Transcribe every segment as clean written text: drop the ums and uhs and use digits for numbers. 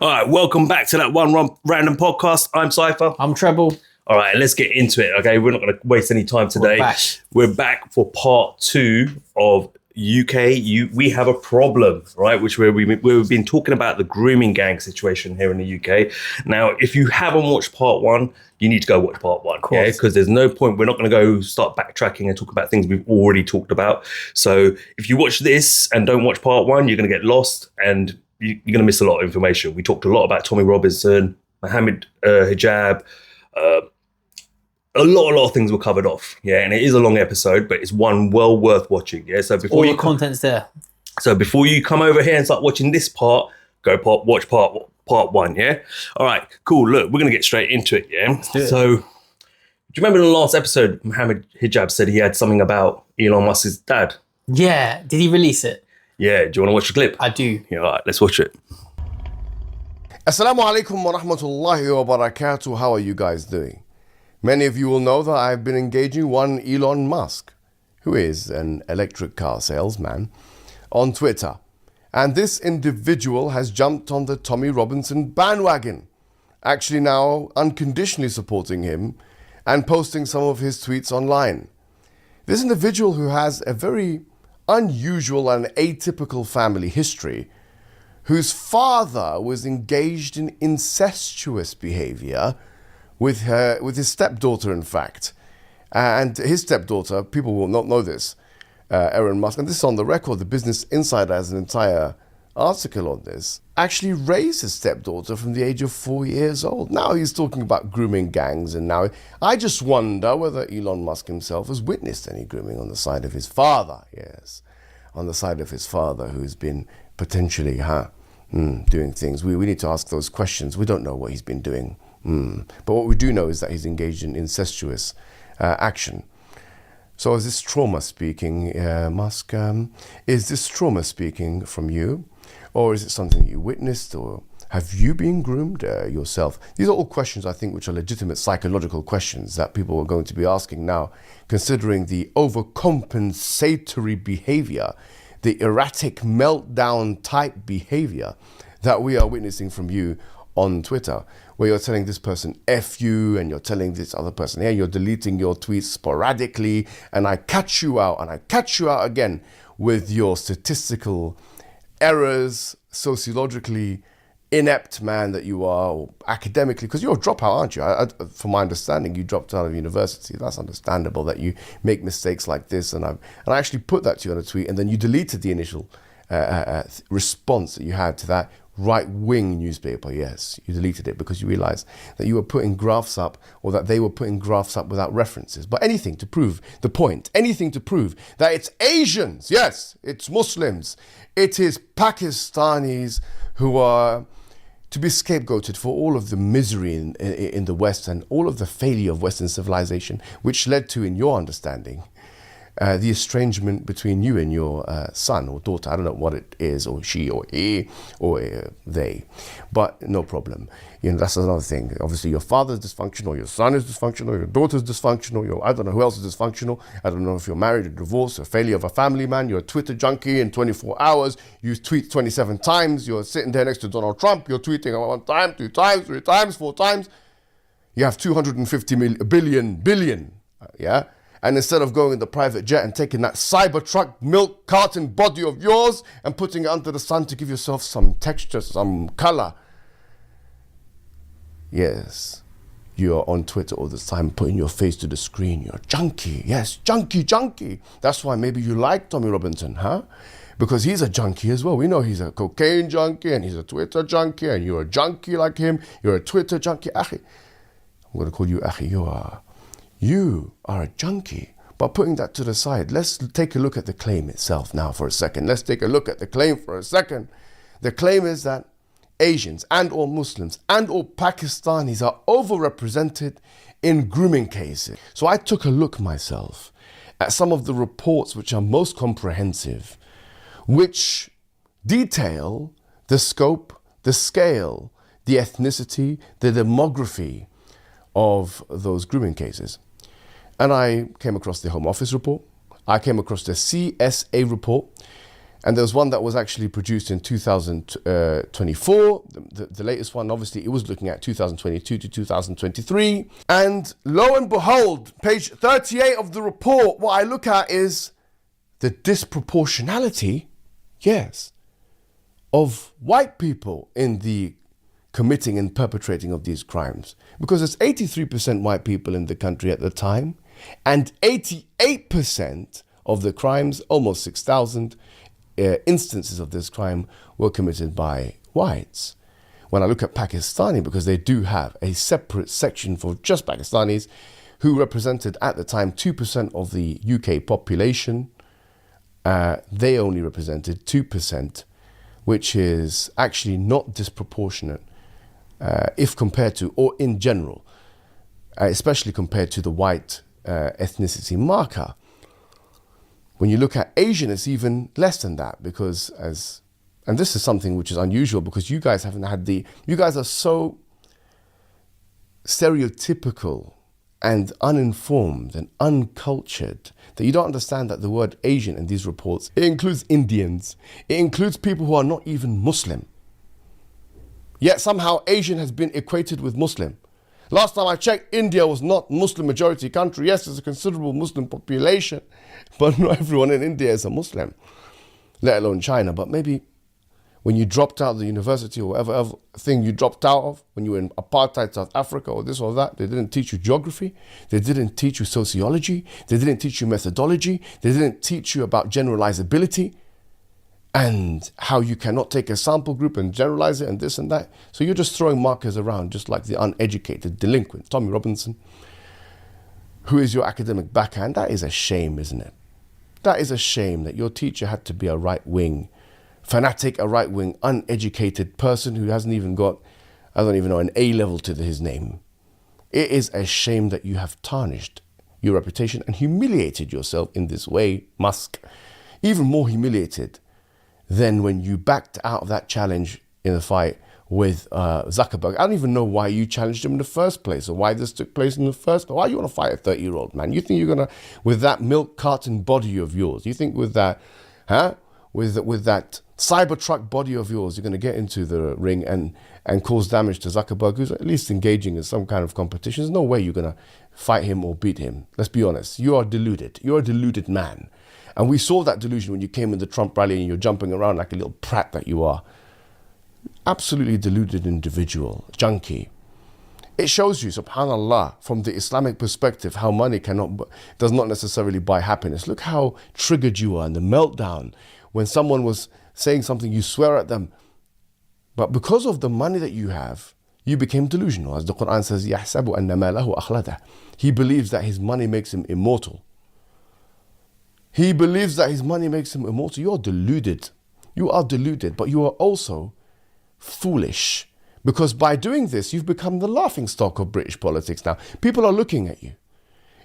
All right, welcome back to that one random podcast. I'm Cypher. I'm Treble. All right, let's get into it. Okay, we're not going to waste any time today. We're back for part 2 of UK. We have a problem, right? We've been talking about the grooming gang situation here in the UK. Now, if you haven't watched part 1, you need to go watch part 1, yeah? Because there's no point. We're not going to go start backtracking and talk about things we've already talked about. So if you watch this and don't watch part 1, you're going to get lost and you're going to miss a lot of information. We talked a lot about Tommy Robinson, Mohammed Hijab. A lot of things were covered off, yeah, and it is a long episode, but it's one well worth watching, yeah. So before all the content's there. So before you come over here and start watching this part, watch part 1, yeah. All right, cool. Look, we're gonna get straight into it, yeah. So, do you remember in the last episode, Mohammed Hijab said he had something about Elon Musk's dad? Yeah. Did he release it? Yeah. Do you want to watch the clip? I do. Yeah. All right, let's watch it. Assalamu alaikum wa rahmatullahi wa barakatuh. How are you guys doing? Many of you will know that I've been engaging one Elon Musk, who is an electric car salesman, on Twitter. And this individual has jumped on the Tommy Robinson bandwagon, actually now unconditionally supporting him and posting some of his tweets online. This individual, who has a very unusual and atypical family history, whose father was engaged in incestuous behavior with his stepdaughter, in fact. And his stepdaughter, people will not know this, Elon Musk, and this is on the record, the Business Insider has an entire article on this, actually raised his stepdaughter from the age of 4 years old. Now he's talking about grooming gangs, and now I just wonder whether Elon Musk himself has witnessed any grooming on the side of his father, yes, on the side of his father, who's been potentially doing things. We need to ask those questions. We don't know what he's been doing. But what we do know is that he's engaged in incestuous action. So is this trauma speaking, Musk? Is this trauma speaking from you? Or is it something you witnessed? Or have you been groomed yourself? These are all questions, I think, which are legitimate psychological questions that people are going to be asking now, considering the overcompensatory behavior, the erratic meltdown type behavior that we are witnessing from you on Twitter, where you're telling this person F you, and you're telling this other person, hey, you're deleting your tweets sporadically, and I catch you out, and I catch you out again with your statistical errors, sociologically inept man that you are, or academically, because you're a dropout, aren't you? From my understanding, you dropped out of university. That's understandable that you make mistakes like this, and I actually put that to you on a tweet, and then you deleted the initial response that you had to that right-wing newspaper. Yes, you deleted it because you realized that you were putting graphs up, or that they were putting graphs up without references. But anything to prove the point, anything to prove that it's Asians, yes, it's Muslims, it is Pakistanis who are to be scapegoated for all of the misery in the West and all of the failure of Western civilization, which led to, in your understanding, the estrangement between you and your son or daughter. I don't know what it is, or she or he or they, but no problem. That's another thing. Obviously, your father's dysfunctional, your son is dysfunctional, your daughter's dysfunctional, I don't know who else is dysfunctional. I don't know if you're married or divorced, a failure of a family man, you're a Twitter junkie in 24 hours, you tweet 27 times, you're sitting there next to Donald Trump, you're tweeting 1 time, 2 times, 3 times, 4 times. You have 250 billion, yeah? And instead of going in the private jet and taking that Cybertruck milk carton body of yours and putting it under the sun to give yourself some texture, some color. Yes, you are on Twitter all the time, putting your face to the screen. You're a junkie. Yes, junkie. That's why maybe you like Tommy Robinson, huh? Because he's a junkie as well. We know he's a cocaine junkie and he's a Twitter junkie, and you're a junkie like him. You're a Twitter junkie. Akhi. I'm going to call you Akhi. You are a junkie. But putting that to the side, let's take a look at the claim itself now for a second. Let's take a look at the claim for a second. The claim is that Asians and or Muslims and or Pakistanis are overrepresented in grooming cases. So I took a look myself at some of the reports which are most comprehensive, which detail the scope, the scale, the ethnicity, the demography of those grooming cases. And I came across the Home Office report. I came across the CSA report. And there was one that was actually produced in 2024. The latest one, obviously, it was looking at 2022 to 2023. And lo and behold, page 38 of the report, what I look at is the disproportionality, yes, of white people in the committing and perpetrating of these crimes. Because it's 83% white people in the country at the time, and 88% of the crimes, almost 6,000 instances of this crime, were committed by whites. When I look at Pakistani, because they do have a separate section for just Pakistanis, who represented at the time 2% of the UK population, they only represented 2%, which is actually not disproportionate if compared to, or in general, especially compared to the white ethnicity marker. When you look at Asian, it's even less than that, because and this is something which is unusual, because you guys haven't had you guys are so stereotypical and uninformed and uncultured that you don't understand that the word Asian in these reports, it includes Indians, it includes people who are not even Muslim. Yet somehow Asian has been equated with Muslim. Last time I checked, India was not Muslim majority country. Yes, there's a considerable Muslim population, but not everyone in India is a Muslim, let alone China. But maybe when you dropped out of the university or whatever other thing you dropped out of, when you were in apartheid South Africa or this or that, they didn't teach you geography, they didn't teach you sociology, they didn't teach you methodology, they didn't teach you about generalizability and how you cannot take a sample group and generalize it and this and that. So you're just throwing markers around just like the uneducated delinquent. Tommy Robinson, who is your academic backhand. That is a shame, isn't it? That is a shame that your teacher had to be a right-wing fanatic, a right-wing uneducated person who hasn't even got, I don't even know, an A level to his name. It is a shame that you have tarnished your reputation and humiliated yourself in this way, Musk. Even more humiliated than when you backed out of that challenge in the fight with Zuckerberg. I don't even know why you challenged him in the first place, or why this took place in the first place. Why you want to fight a 30-year-old man? You think you're going to, with that milk carton body of yours, you think with that, with that Cybertruck body of yours, you're going to get into the ring and cause damage to Zuckerberg, who's at least engaging in some kind of competition? There's no way you're going to fight him or beat him. Let's be honest. You are deluded. You're a deluded man. And we saw that delusion when you came in the Trump rally and you're jumping around like a little prat that you are. Absolutely deluded individual, junkie. It shows you, subhanAllah, from the Islamic perspective, how money does not necessarily buy happiness. Look how triggered you are in the meltdown when someone was saying something, you swear at them. But because of the money that you have, you became delusional. As the Quran says, يَحْسَبُ أَنَّ مَالَهُ أَخْلَدَهُ. He believes that his money makes him immortal. He believes that his money makes him immortal. You are deluded. You are deluded, but you are also foolish. Because by doing this, you've become the laughingstock of British politics now. People are looking at you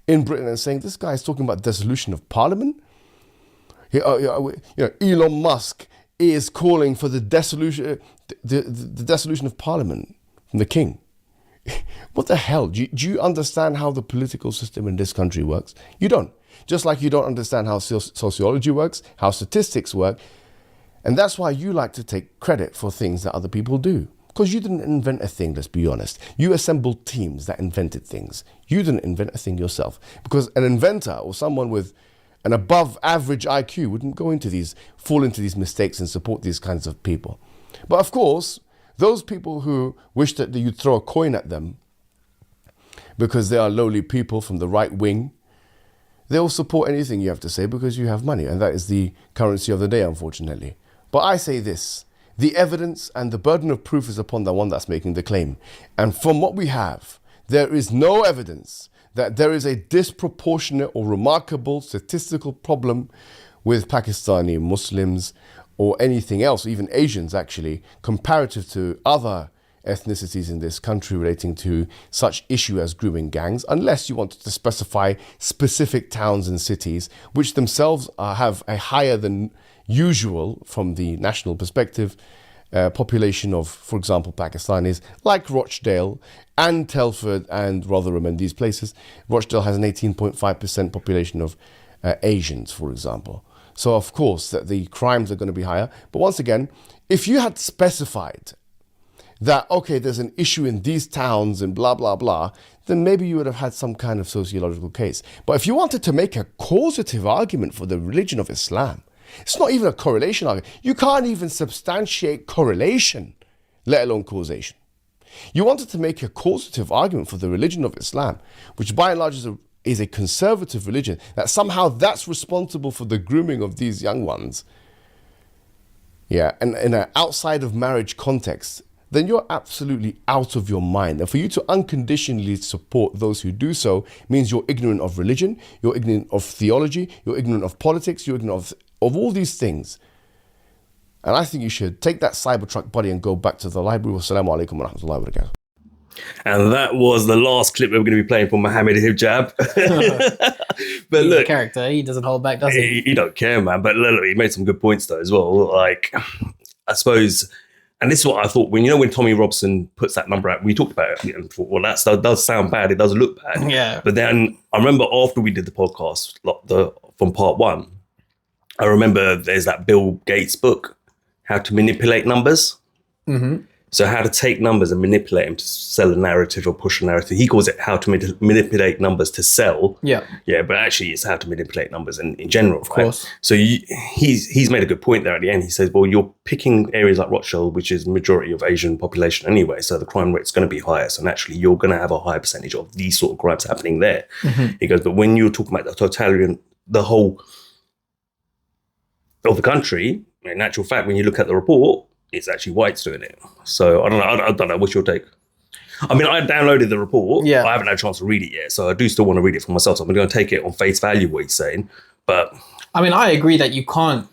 in Britain and saying, this guy is talking about dissolution of parliament. Elon Musk is calling for the dissolution, the dissolution of parliament from the king. What the hell? Do you understand how the political system in this country works? You don't. Just like you don't understand how sociology works, how statistics work. And that's why you like to take credit for things that other people do. Because you didn't invent a thing, let's be honest. You assembled teams that invented things. You didn't invent a thing yourself. Because an inventor or someone with an above average IQ wouldn't fall into these mistakes and support these kinds of people. But of course, those people who wish that you'd throw a coin at them because they are lowly people from the right wing, they will support anything you have to say because you have money. And that is the currency of the day, unfortunately. But I say this, the evidence and the burden of proof is upon the one that's making the claim. And from what we have, there is no evidence that there is a disproportionate or remarkable statistical problem with Pakistani Muslims or anything else, even Asians actually, comparative to other ethnicities in this country relating to such issue as grooming gangs, unless you wanted to specify specific towns and cities, which themselves have a higher than usual, from the national perspective, population of, for example, Pakistanis, like Rochdale and Telford and Rotherham and these places. Rochdale has an 18.5% population of Asians, for example. So of course that the crimes are going to be higher. But once again, if you had specified that, okay, there's an issue in these towns and blah, blah, blah, then maybe you would have had some kind of sociological case. But if you wanted to make a causative argument for the religion of Islam, it's not even a correlation argument. You can't even substantiate correlation, let alone causation. You wanted to make a causative argument for the religion of Islam, which by and large is a conservative religion, that somehow that's responsible for the grooming of these young ones. Yeah, and in an outside of marriage context, then you're absolutely out of your mind. And for you to unconditionally support those who do so means you're ignorant of religion, you're ignorant of theology, you're ignorant of politics, you're ignorant of all these things. And I think you should take that Cybertruck body and go back to the library. Wassalamu alaikum wa rahmatullahi wa barakatuh. And that was the last clip we were going to be playing for Mohammed Hijab. But He's look, a character. He doesn't hold back, does he? He don't care, man. But look, he made some good points though as well. Like, I suppose, and this is what I thought when Tommy Robson puts that number out, we talked about it and thought, well, that does sound bad. It does look bad. Yeah. But then I remember after we did the podcast, from part 1, I remember there's that Bill Gates book, How to Manipulate Numbers. Mm-hmm. So how to take numbers and manipulate them to sell a narrative or push a narrative. He calls it how to manipulate numbers to sell. Yeah. Yeah, but actually it's how to manipulate numbers in general. Of course. So he's made a good point there at the end. He says, well, you're picking areas like Rothschild, which is majority of Asian population anyway. So the crime rate's going to be higher. So naturally you're going to have a higher percentage of these sort of crimes happening there. Mm-hmm. He goes, but when you're talking about the totalitarian, the whole of the country, in actual fact, when you look at the report, it's actually whites doing it. So I don't know. What's your take? I mean, I downloaded the report. Yeah. I haven't had a chance to read it yet. So I do still want to read it for myself. So I'm going to take it on face value, what he's saying. But I mean, I agree that you can't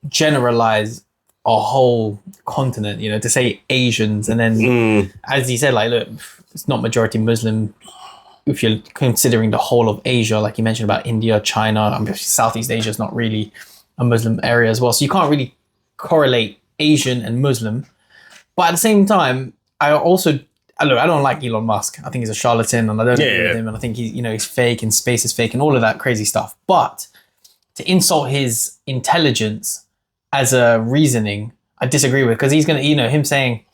generalize a whole continent, to say Asians. And then, as he said, like, look, it's not majority Muslim. If you're considering the whole of Asia, like you mentioned about India, China, I mean, Southeast Asia is not really a Muslim area as well. So you can't really correlate Asian and Muslim. But at the same time, I don't like Elon Musk. I think he's a charlatan and I don't agree with him. And I think he's fake and space is fake and all of that crazy stuff. But to insult his intelligence as a reasoning, I disagree with, because he's going to, him saying,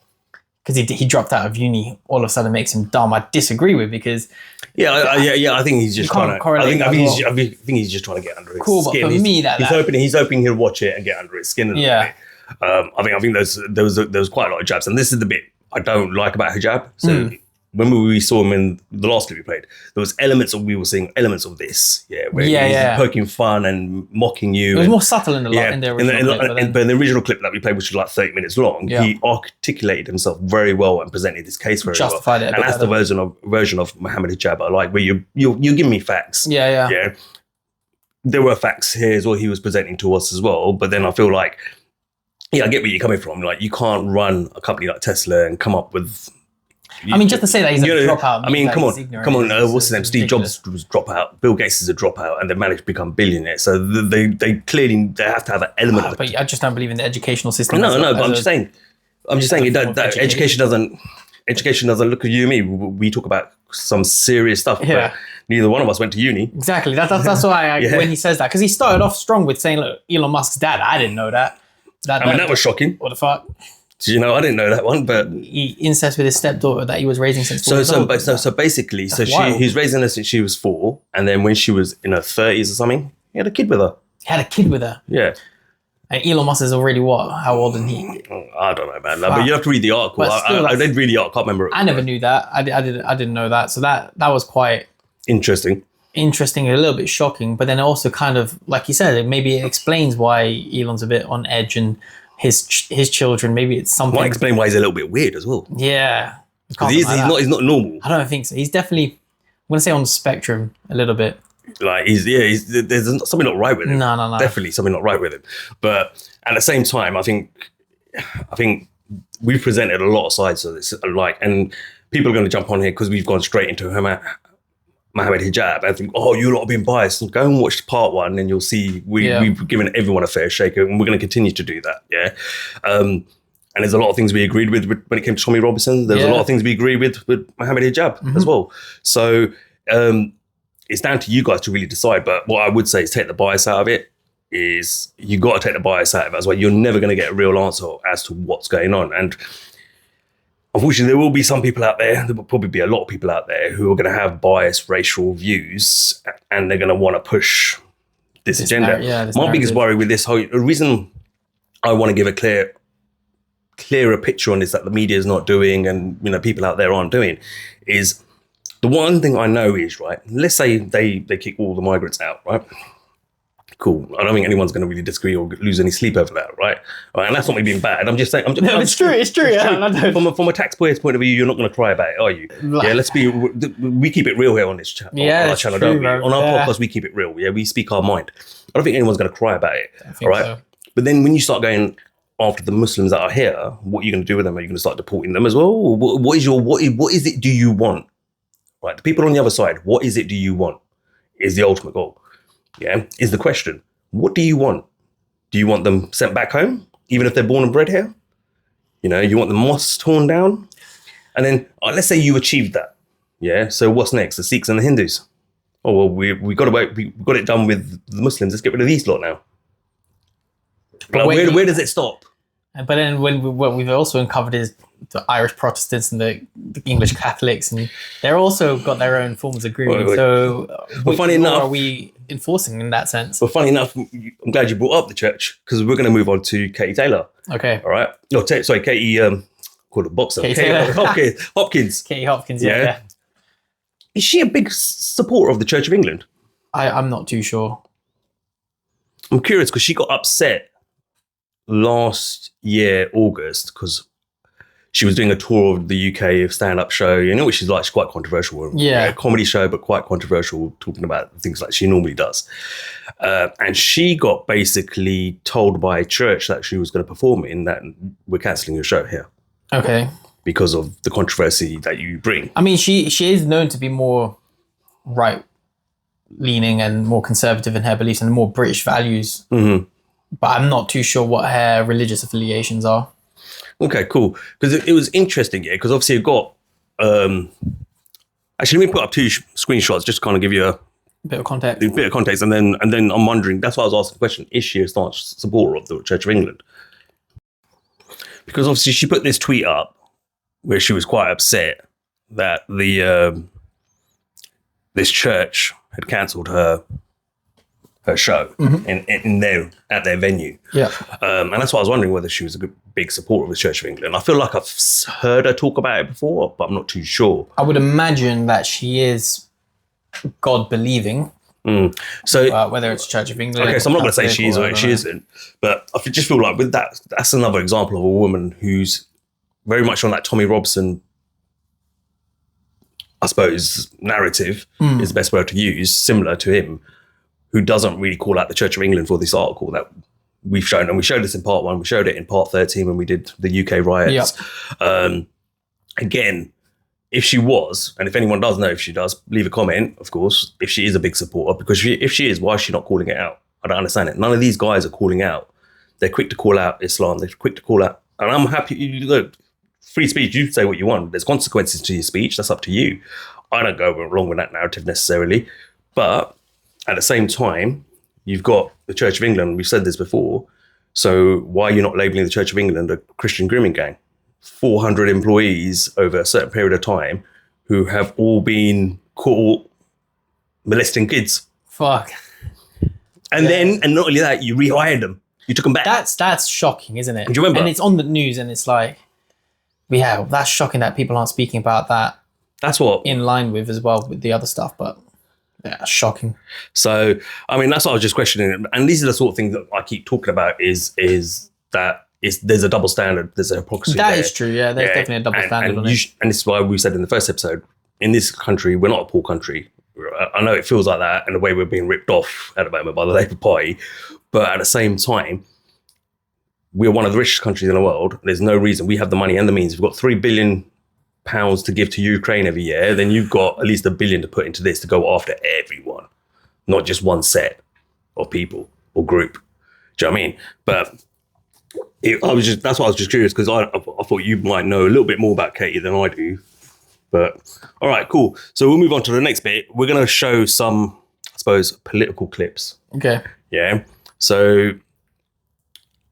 because he dropped out of uni, all of a sudden makes him dumb. I disagree with, because I think he's just trying to. I think he's just trying to get under his skin. But for me, he's hoping he'll watch it and get under his skin a little bit. I think there was quite a lot of jabs, and this is the bit I don't like about hijab. So when we saw him in the last clip we played, there was we were seeing elements of this, where he's poking fun and mocking you. It was more subtle in the original clip. But in the original clip that we played, which was like 30 minutes long, he articulated himself very well and presented his case very Justified well. It and that's the version of Mohammed Hijab I like, where you give me facts. Yeah. There were facts here as well he was presenting to us as well, but then I feel like, I get where you're coming from. Like, you can't run a company like Tesla and come up with. I mean, just to say that he's a dropout. I mean, come on. What's his name? Steve Jobs was dropout. Bill Gates is a dropout, and they managed to become billionaires. So they clearly have to have an element of. But I just don't believe in the educational system. No. But I'm just saying that education doesn't look at you and me. We talk about some serious stuff. Yeah. But neither one of us went to uni. Exactly. That's why when he says that, because he started off strong with saying, "Look, Elon Musk's dad." I didn't know that. That was shocking. What the fuck? I didn't know that one, but he incest with his stepdaughter that he was raising since 4 years old. So basically, he's raising her since she was 4, and then when she was in her 30s or something, he had a kid with her. Yeah. And Elon Musk is already what? How old is he? I don't know, man. But you have to read the article. I did read the article. I can't remember. I never knew that. I didn't know that. So that was quite interesting, a little bit shocking. But then also kind of, like you said, maybe it explains why Elon's a bit on edge, and his children, maybe it's something. Might explain why he's a little bit weird as well. Yeah. Because he's not normal. I don't think so. He's definitely, I'm going to say, on the spectrum a little bit. Like there's something not right with him. No. Definitely something not right with him. But at the same time, I think we've presented a lot of sides of this, and people are going to jump on here because we've gone straight into Mohammed Hijab and think, you lot have been biased. And go and watch part 1 and you'll see we've given everyone a fair shake, and we're going to continue to do that. Yeah. And there's a lot of things we agreed with when it came to Tommy Robinson. There's a lot of things we agree with Mohammed Hijab as well. So it's down to you guys to really decide. But what I would say is take the bias out of it. is you got to take the bias out of it. That's why you're never going to get a real answer as to what's going on. And unfortunately, there will be some people out there, there will probably be a lot of people out there who are going to have biased racial views, and they're going to want to push this agenda. My biggest worry with this the reason I want to give a clearer picture on this that the media is not doing, and people out there aren't doing, is the one thing I know is, right, let's say they kick all the migrants out, right? Cool. I don't think anyone's going to really disagree or lose any sleep over that, right? And that's not me being bad. I'm just saying. It's true. It's true. From a taxpayer's point of view, you're not going to cry about it, are you? We keep it real here on this channel. Yeah, our channel, don't we? On our podcast, we keep it real. Yeah, we speak our mind. I don't think anyone's going to cry about it. All right. So. But then when you start going after the Muslims that are here, what are you going to do with them? Are you going to start deporting them as well? What is it do you want? Right, the people on the other side, what is it do you want? Is the ultimate goal. Yeah, is the question. What do you want? Do you want them sent back home, even if they're born and bred here? You want the mosques torn down? And then let's say you achieved that. Yeah, so what's next? The Sikhs and the Hindus? Oh, well, we got it done with the Muslims. Let's get rid of these lot now. Where does it stop? But then what we've also uncovered is the Irish Protestants and the English Catholics, and they're also got their own forms of grooming. So funny enough, are we enforcing in that sense? Well, funny enough, I'm glad you brought up the church, because we're going to move on to Katie Taylor. Okay. All right. No, Katie, called it boxer. Katie Hopkins. Katie Hopkins, yeah. Is she a big supporter of the Church of England? I'm not too sure. I'm curious, because she got upset last year, August, because she was doing a tour of the UK stand-up show. What she's like. She's quite controversial. Yeah. A comedy show, but quite controversial, talking about things like she normally does. And she got basically told by a church that she was going to perform in that we're cancelling your show here. Okay. Because of the controversy that you bring. I mean, she is known to be more right-leaning and more conservative in her beliefs and more British values. Mm-hmm. But I'm not too sure what her religious affiliations are. Okay, cool. Because it was interesting, because obviously it got... actually, let me put up two screenshots just to kind of give you a bit of context. And then I'm wondering, that's why I was asking the question, is she a staunch supporter of the Church of England? Because obviously she put this tweet up where she was quite upset that this church had cancelled her show at their venue. Yeah. And that's why I was wondering whether she was a big supporter of the Church of England. I feel like I've heard her talk about it before, but I'm not too sure. I would imagine that she is God-believing. So whether it's Church of England. Okay, so I'm not going to say she is or she isn't, but I just feel like with that's another example of a woman who's very much on that Tommy Robson, I suppose, narrative is the best word to use, similar to him, who doesn't really call out the Church of England for this article that we've shown. And we showed this in part 1. We showed it in part 13 when we did the UK riots. Yep. Again, if she was, and if anyone does know if she does, leave a comment, of course, if she is a big supporter. Because if she is, why is she not calling it out? I don't understand it. None of these guys are calling out. They're quick to call out Islam. They're quick to call out. And I'm happy. Look, free speech, you say what you want. There's consequences to your speech. That's up to you. I don't go along with that narrative necessarily. But at the same time, you've got the Church of England. We've said this before. So why are you not labelling the Church of England a Christian grooming gang? 400 employees over a certain period of time who have all been caught molesting kids. Fuck. And then, and not only that, you rehired them. You took them back. That's shocking, isn't it? Do you remember? And it's on the news, and it's like, yeah, that's shocking that people aren't speaking about that. That's what in line with as well with the other stuff, but yeah, shocking. So, I mean, that's what I was just questioning. And these are the sort of things that I keep talking about is that there's a double standard. There's a hypocrisy. That is true. Yeah, there's definitely a double standard on it. And this is why we said in the first episode, in this country, we're not a poor country. I know it feels like that and the way we're being ripped off at the moment by the Labour Party. But at the same time, we're one of the richest countries in the world. There's no reason. We have the money and the means. We've got £3 billion to give to Ukraine every year. Then you've got at least $1 billion to put into this to go after everyone, not just one set of people or group. Do you know what I mean? But that's why I was just curious, because I thought you might know a little bit more about Katie than I do. But all right, cool. So we'll move on to the next bit. We're going to show some, I suppose, political clips. Okay. Yeah. So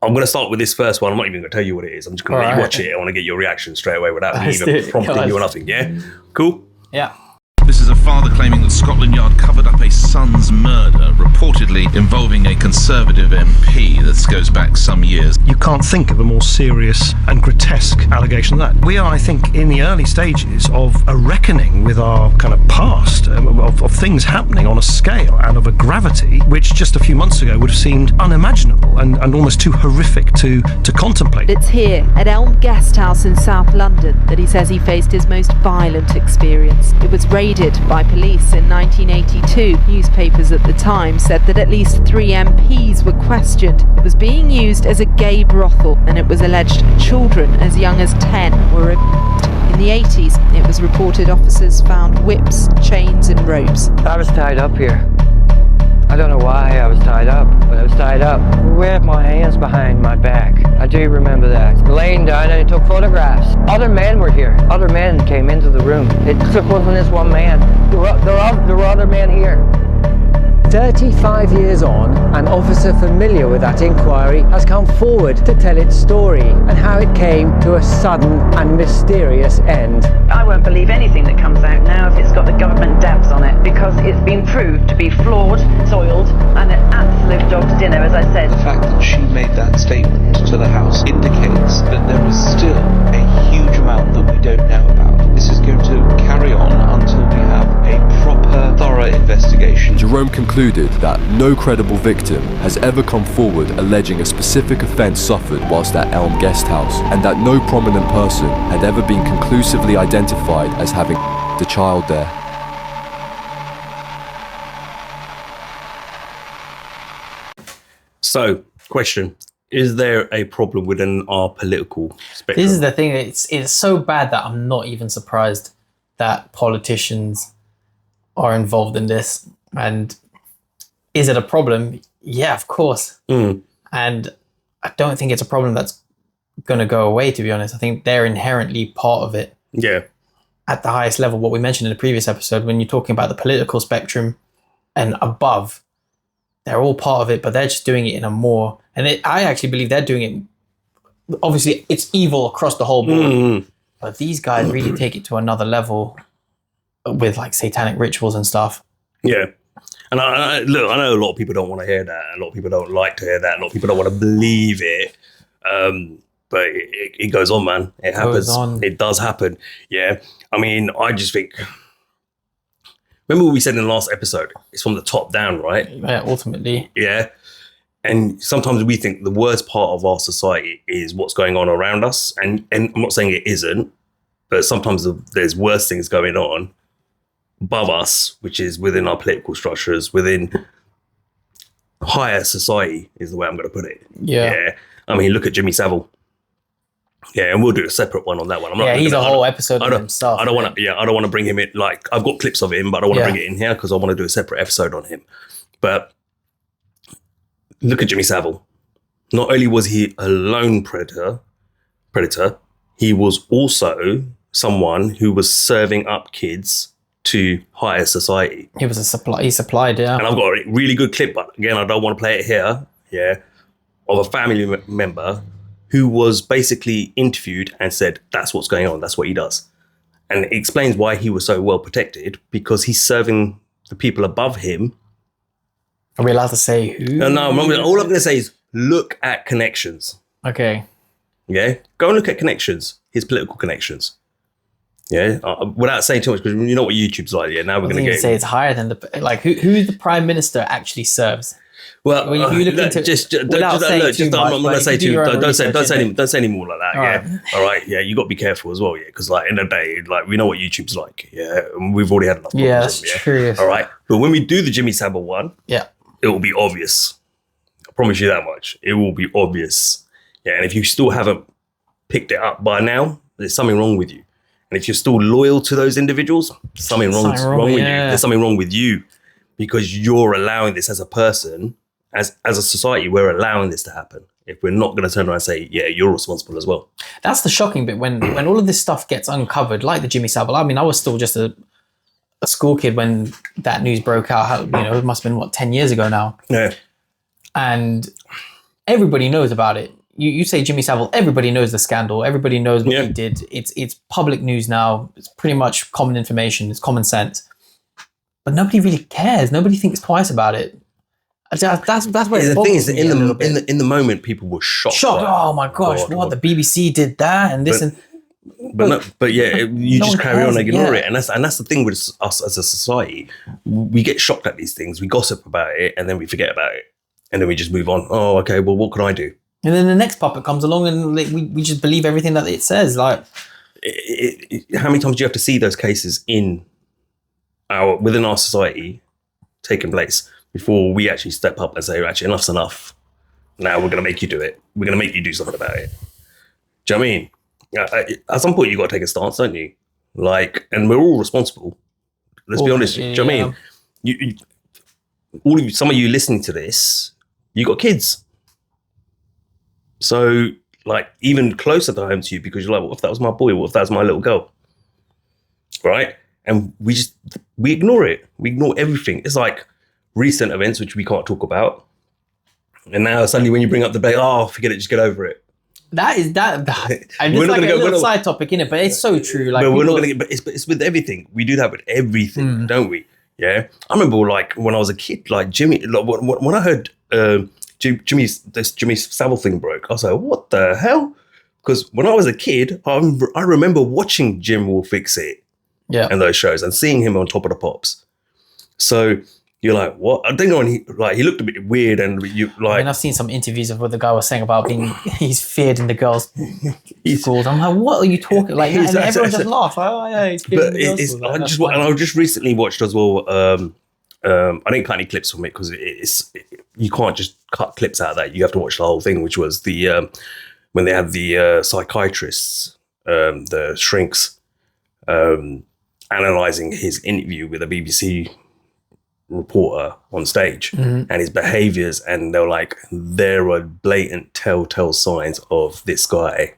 I'm going to start with this first one. I'm not even going to tell you what it is. I'm just going to let you watch it. I want to get your reaction straight away without me even prompting you or nothing. Yeah? Cool? Yeah. This is a father claiming that Scotland Yard covered up a son's murder, reportedly involving a Conservative MP. This goes back some years. You can't think of a more serious and grotesque allegation than that. We are, I think, in the early stages of a reckoning with our kind of past, of things happening on a scale and of a gravity which just a few months ago would have seemed unimaginable and almost too horrific to contemplate. It's here at Elm Guesthouse in South London that he says he faced his most violent experience. It was raided by police in 1982. Newspapers at the time said that at least 3 MPs were questioned. It was being used as a gay brothel, and it was alleged children as young as 10 were abused. In the 80s, it was reported officers found whips, chains and ropes. I was tied up here. I don't know why I was tied up, but I was tied up with my hands behind my back. I do remember that. Laying down and he took photographs. Other men were here. Other men came into the room. It wasn't this one man. There were other men here. 35 years on, an officer familiar with that inquiry has come forward to tell its story and how it came to a sudden and mysterious end. I won't believe anything that comes out now if it's got the government dabs on it, because it's been proved to be flawed, soiled, and an absolute dog's dinner, as I said. The fact that she made that statement to the House indicates that there is still a huge amount that we don't know about. This is going to carry on until we have a proper, thorough investigation. Jerome concluded that no credible victim has ever come forward alleging a specific offence suffered whilst at Elm Guesthouse, and that no prominent person had ever been conclusively identified as having the child there. So, question. Is there a problem within our political spectrum? This is the thing. It's so bad that I'm not even surprised that politicians are involved in this. And is it a problem? Yeah, of course. And I don't think it's a problem that's going to go away, to be honest. I think they're inherently part of it. Yeah. At the highest level, what we mentioned in the previous episode, when you're talking about the political spectrum and above, they're all part of it, but they're just doing it in a more... And I actually believe they're doing it... Obviously, it's evil across the whole board. But these guys really take it to another level with like satanic rituals and stuff. Yeah. And look, I know a lot of people don't want to hear that. A lot of people don't like to hear that. A lot of people don't want to believe it. But it goes on, man. It happens. It does happen. Yeah. I mean, I just think... Remember what we said in the last episode? It's from the top down, right? Yeah, ultimately. Yeah. And sometimes we think the worst part of our society is what's going on around us. And I'm not saying it isn't, but sometimes there's worse things going on above us, which is within our political structures, within higher society is the way I'm going to put it. Yeah. I mean, look at Jimmy Savile. Yeah, and we'll do a separate one on that one. I'm not he's a whole episode of himself. I don't want to. Yeah, I don't want to bring him in. Like, I've got clips of him, but I don't want to bring it in here because I want to do a separate episode on him. But look at Jimmy Savile. Not only was he a lone predator, he was also someone who was serving up kids to higher society. He was he supplied, yeah. And I've got a really good clip, but again, I don't want to play it here. Yeah, of a family member who was basically interviewed and said, that's what's going on. That's what he does. And it explains why he was so well protected, because he's serving the people above him. Are we allowed to say who? No, all I'm going to say is look at connections. Okay. Yeah? Go and look at connections, his political connections. Yeah? Without saying too much, because you know what YouTube's like. Yeah, now we're going to say it's higher than who the Prime Minister actually serves. Well, when you look into don't say any more like that. Yeah, all right. Yeah, you got to be careful as well. Yeah, because like in the day, like we know what YouTube's like. Yeah, and we've already had enough. Yeah, that's true. All right, but when we do the Jimmy Savile one, yeah, it will be obvious. I promise you that much. It will be obvious. Yeah, and if you still haven't picked it up by now, there's something wrong with you. And if you're still loyal to those individuals, something wrong with you. There's something wrong with you because you're allowing this as a person. As a society, we're allowing this to happen. If we're not going to turn around and say, yeah, you're responsible as well. That's the shocking bit when all of this stuff gets uncovered, like the Jimmy Savile. I mean, I was still just a school kid when that news broke out. It must have been, 10 years ago now. Yeah. and everybody knows about it. You say Jimmy Savile, everybody knows the scandal. Everybody knows what he did. It's public news now. It's pretty much common information. It's common sense. But nobody really cares. Nobody thinks twice about it. That's where the thing is, in the moment, people were shocked. Shocked. Oh my gosh! What the BBC did that and this but you just carry on and ignore it, and that's the thing with us as a society. We get shocked at these things. We gossip about it, and then we forget about it, and then we just move on. Oh, okay. Well, what can I do? And then the next puppet comes along, and we just believe everything that it says. Like, how many times do you have to see those cases within our society taking place before we actually step up and say, actually, enough's enough. Now we're going to make you do it. We're going to make you do something about it. Do you know what I mean? At some point, you've got to take a stance, don't you? Like, and we're all responsible. Let's be honest. Do you know what I mean? Some of you listening to this, you got kids. So, like, even closer to home to you, because you're like, what if that was my boy? What if that was my little girl? Right? And we ignore it. We ignore everything. It's like recent events, which we can't talk about. And now suddenly when you bring up the debate, forget it, just get over it. That is that. And it's like a little side topic, innit? But it's so true. Like, we're not going to get, but it's with everything. We do that with everything, don't we? Yeah. I remember, like, when I was a kid, like Jimmy, like, when I heard Jimmy Savile thing broke, I was like, what the hell? Because when I was a kid, I remember watching Jim Will Fix It and those shows and seeing him on Top of the Pops. So you're like, what? I think when he looked a bit weird, and you like. I mean, I've seen some interviews of what the guy was saying about he's feared in the girls' schools. I'm like, what are you talking? Like, and everyone just laughs. Like, oh yeah, he's feared in the girls' schools. I just recently watched as well. I didn't cut any clips from it because you can't just cut clips out of that. You have to watch the whole thing, which was the when they had the psychiatrists, the shrinks, analysing his interview with a BBC reporter on stage and his behaviours, and they're like, there are blatant telltale signs of this guy.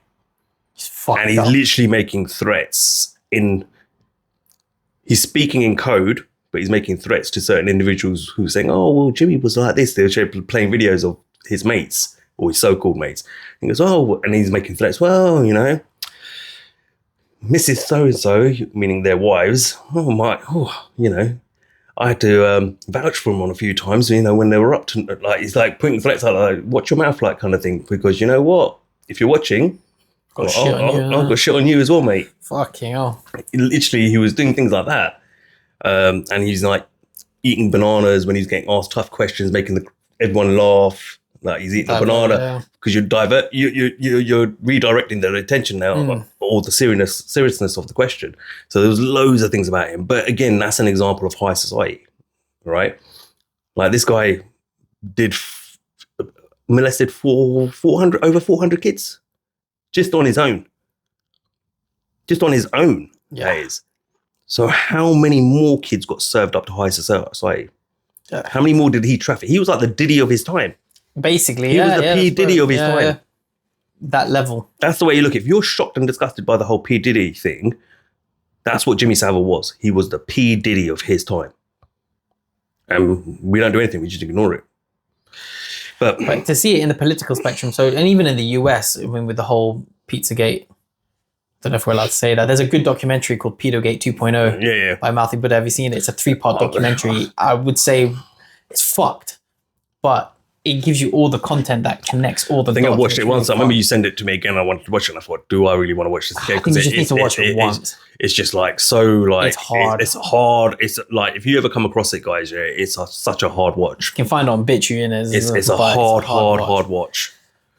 He's literally making threats he's speaking in code, but he's making threats to certain individuals who are saying, oh, well, Jimmy was like this. They were playing videos of his mates, or his so-called mates. He goes, oh, and he's making threats. Well, you know, Mrs. So-and-so, meaning their wives, you know, I had to vouch for them on a few times, you know, when they were up to, like, he's like putting threats out, like, watch your mouth, like, kind of thing. Because you know what? If you're watching, I've got shit on you as well, mate. Fucking hell. Literally, he was doing things like that. And he's like eating bananas when he's getting asked tough questions, making everyone laugh. Like, he's eating a banana because you're redirecting their attention now, or the seriousness of the question. So there was loads of things about him. But again, that's an example of high society, right? Like, this guy molested over 400 kids just on his own. That is. So how many more kids got served up to high society? How many more did he traffic? He was like the Diddy of his time. Basically, he was the P. Diddy of his time. Yeah. That level. That's the way you look. If you're shocked and disgusted by the whole P. Diddy thing, that's what Jimmy Savile was. He was the P. Diddy of his time. And we don't do anything. We just ignore it. But to see it in the political spectrum, and even in the US, I mean, with the whole Pizzagate, I don't know if we're allowed to say that. There's a good documentary called Pedogate 2.0 by Matthew Buddha. Have you seen it? It's a 3-part documentary. I would say it's fucked, but it gives you all the content that connects all the dots. I think I watched it once. I remember you sent it to me again. I wanted to watch it, and I thought, do I really want to watch this again? I think you just need to watch it once. It's just like, so like, it's hard. It's hard. It's like, if you ever come across it, guys, it's such a hard watch. You can find it on BitChute. It's a hard watch.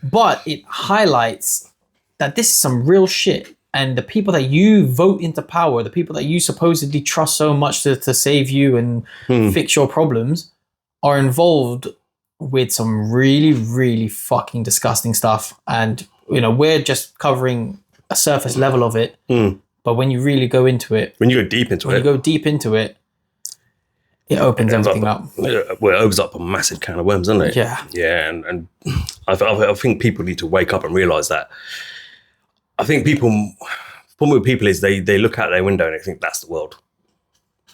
But it highlights that this is some real shit. And the people that you vote into power, the people that you supposedly trust so much to save you and fix your problems, are involved with some really, really fucking disgusting stuff. And, you know, we're just covering a surface level of it. But when you really go into it, when you go deep into it, it opens everything up. Well, it opens up a massive can of worms, doesn't it? Yeah. Yeah. And I think people need to wake up and realize that. I think the problem with people is they look out their window and they think that's the world.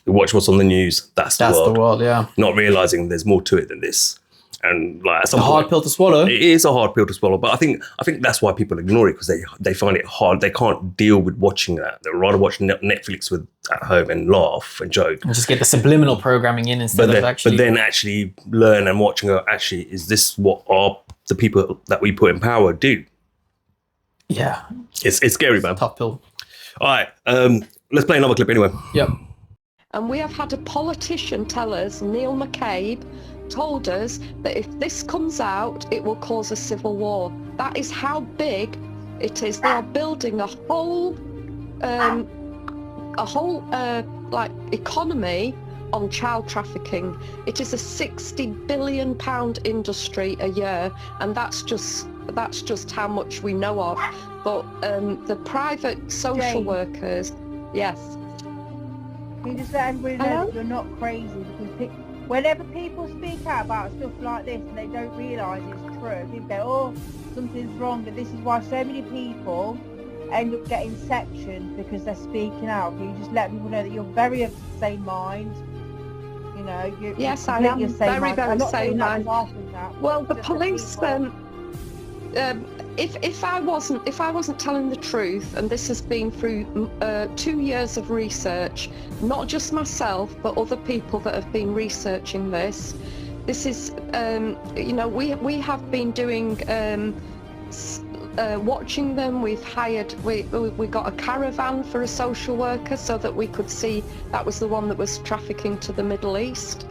They watch what's on the news. That's the world. Yeah. Not realizing there's more to it than this. And like, at some It's a hard pill to swallow. It is a hard pill to swallow, but I think that's why people ignore it, because they find it hard. They can't deal with watching that. They'd rather watch Netflix at home and laugh and joke. And just get the subliminal programming in instead of actually. But then actually learn and watch and go, actually, is this what the people that we put in power do? Yeah. It's scary, man. Tough pill. All right, let's play another clip anyway. Yep. And we have had a politician tell us, Neil McCabe, told us that if this comes out, it will cause a civil war. That is how big it is. They are building a whole like economy on child trafficking. It is a £60 billion industry a year, and that's just how much we know of. But the private social workers, yes. Can you just let everybody know that you're not crazy? Because whenever people speak out about stuff like this and they don't realise it's true, people go, oh, something's wrong, and this is why so many people end up getting sectioned because they're speaking out. Can you just let people know that you're very of the same mind? You know, yes, I am very, very same mind. Well, the police. If I wasn't telling the truth, and this has been through 2 years of research, not just myself, but other people that have been researching this. This is, we have been doing watching them. We've hired, we got a caravan for a social worker so that we could see that was the one that was trafficking to the Middle East.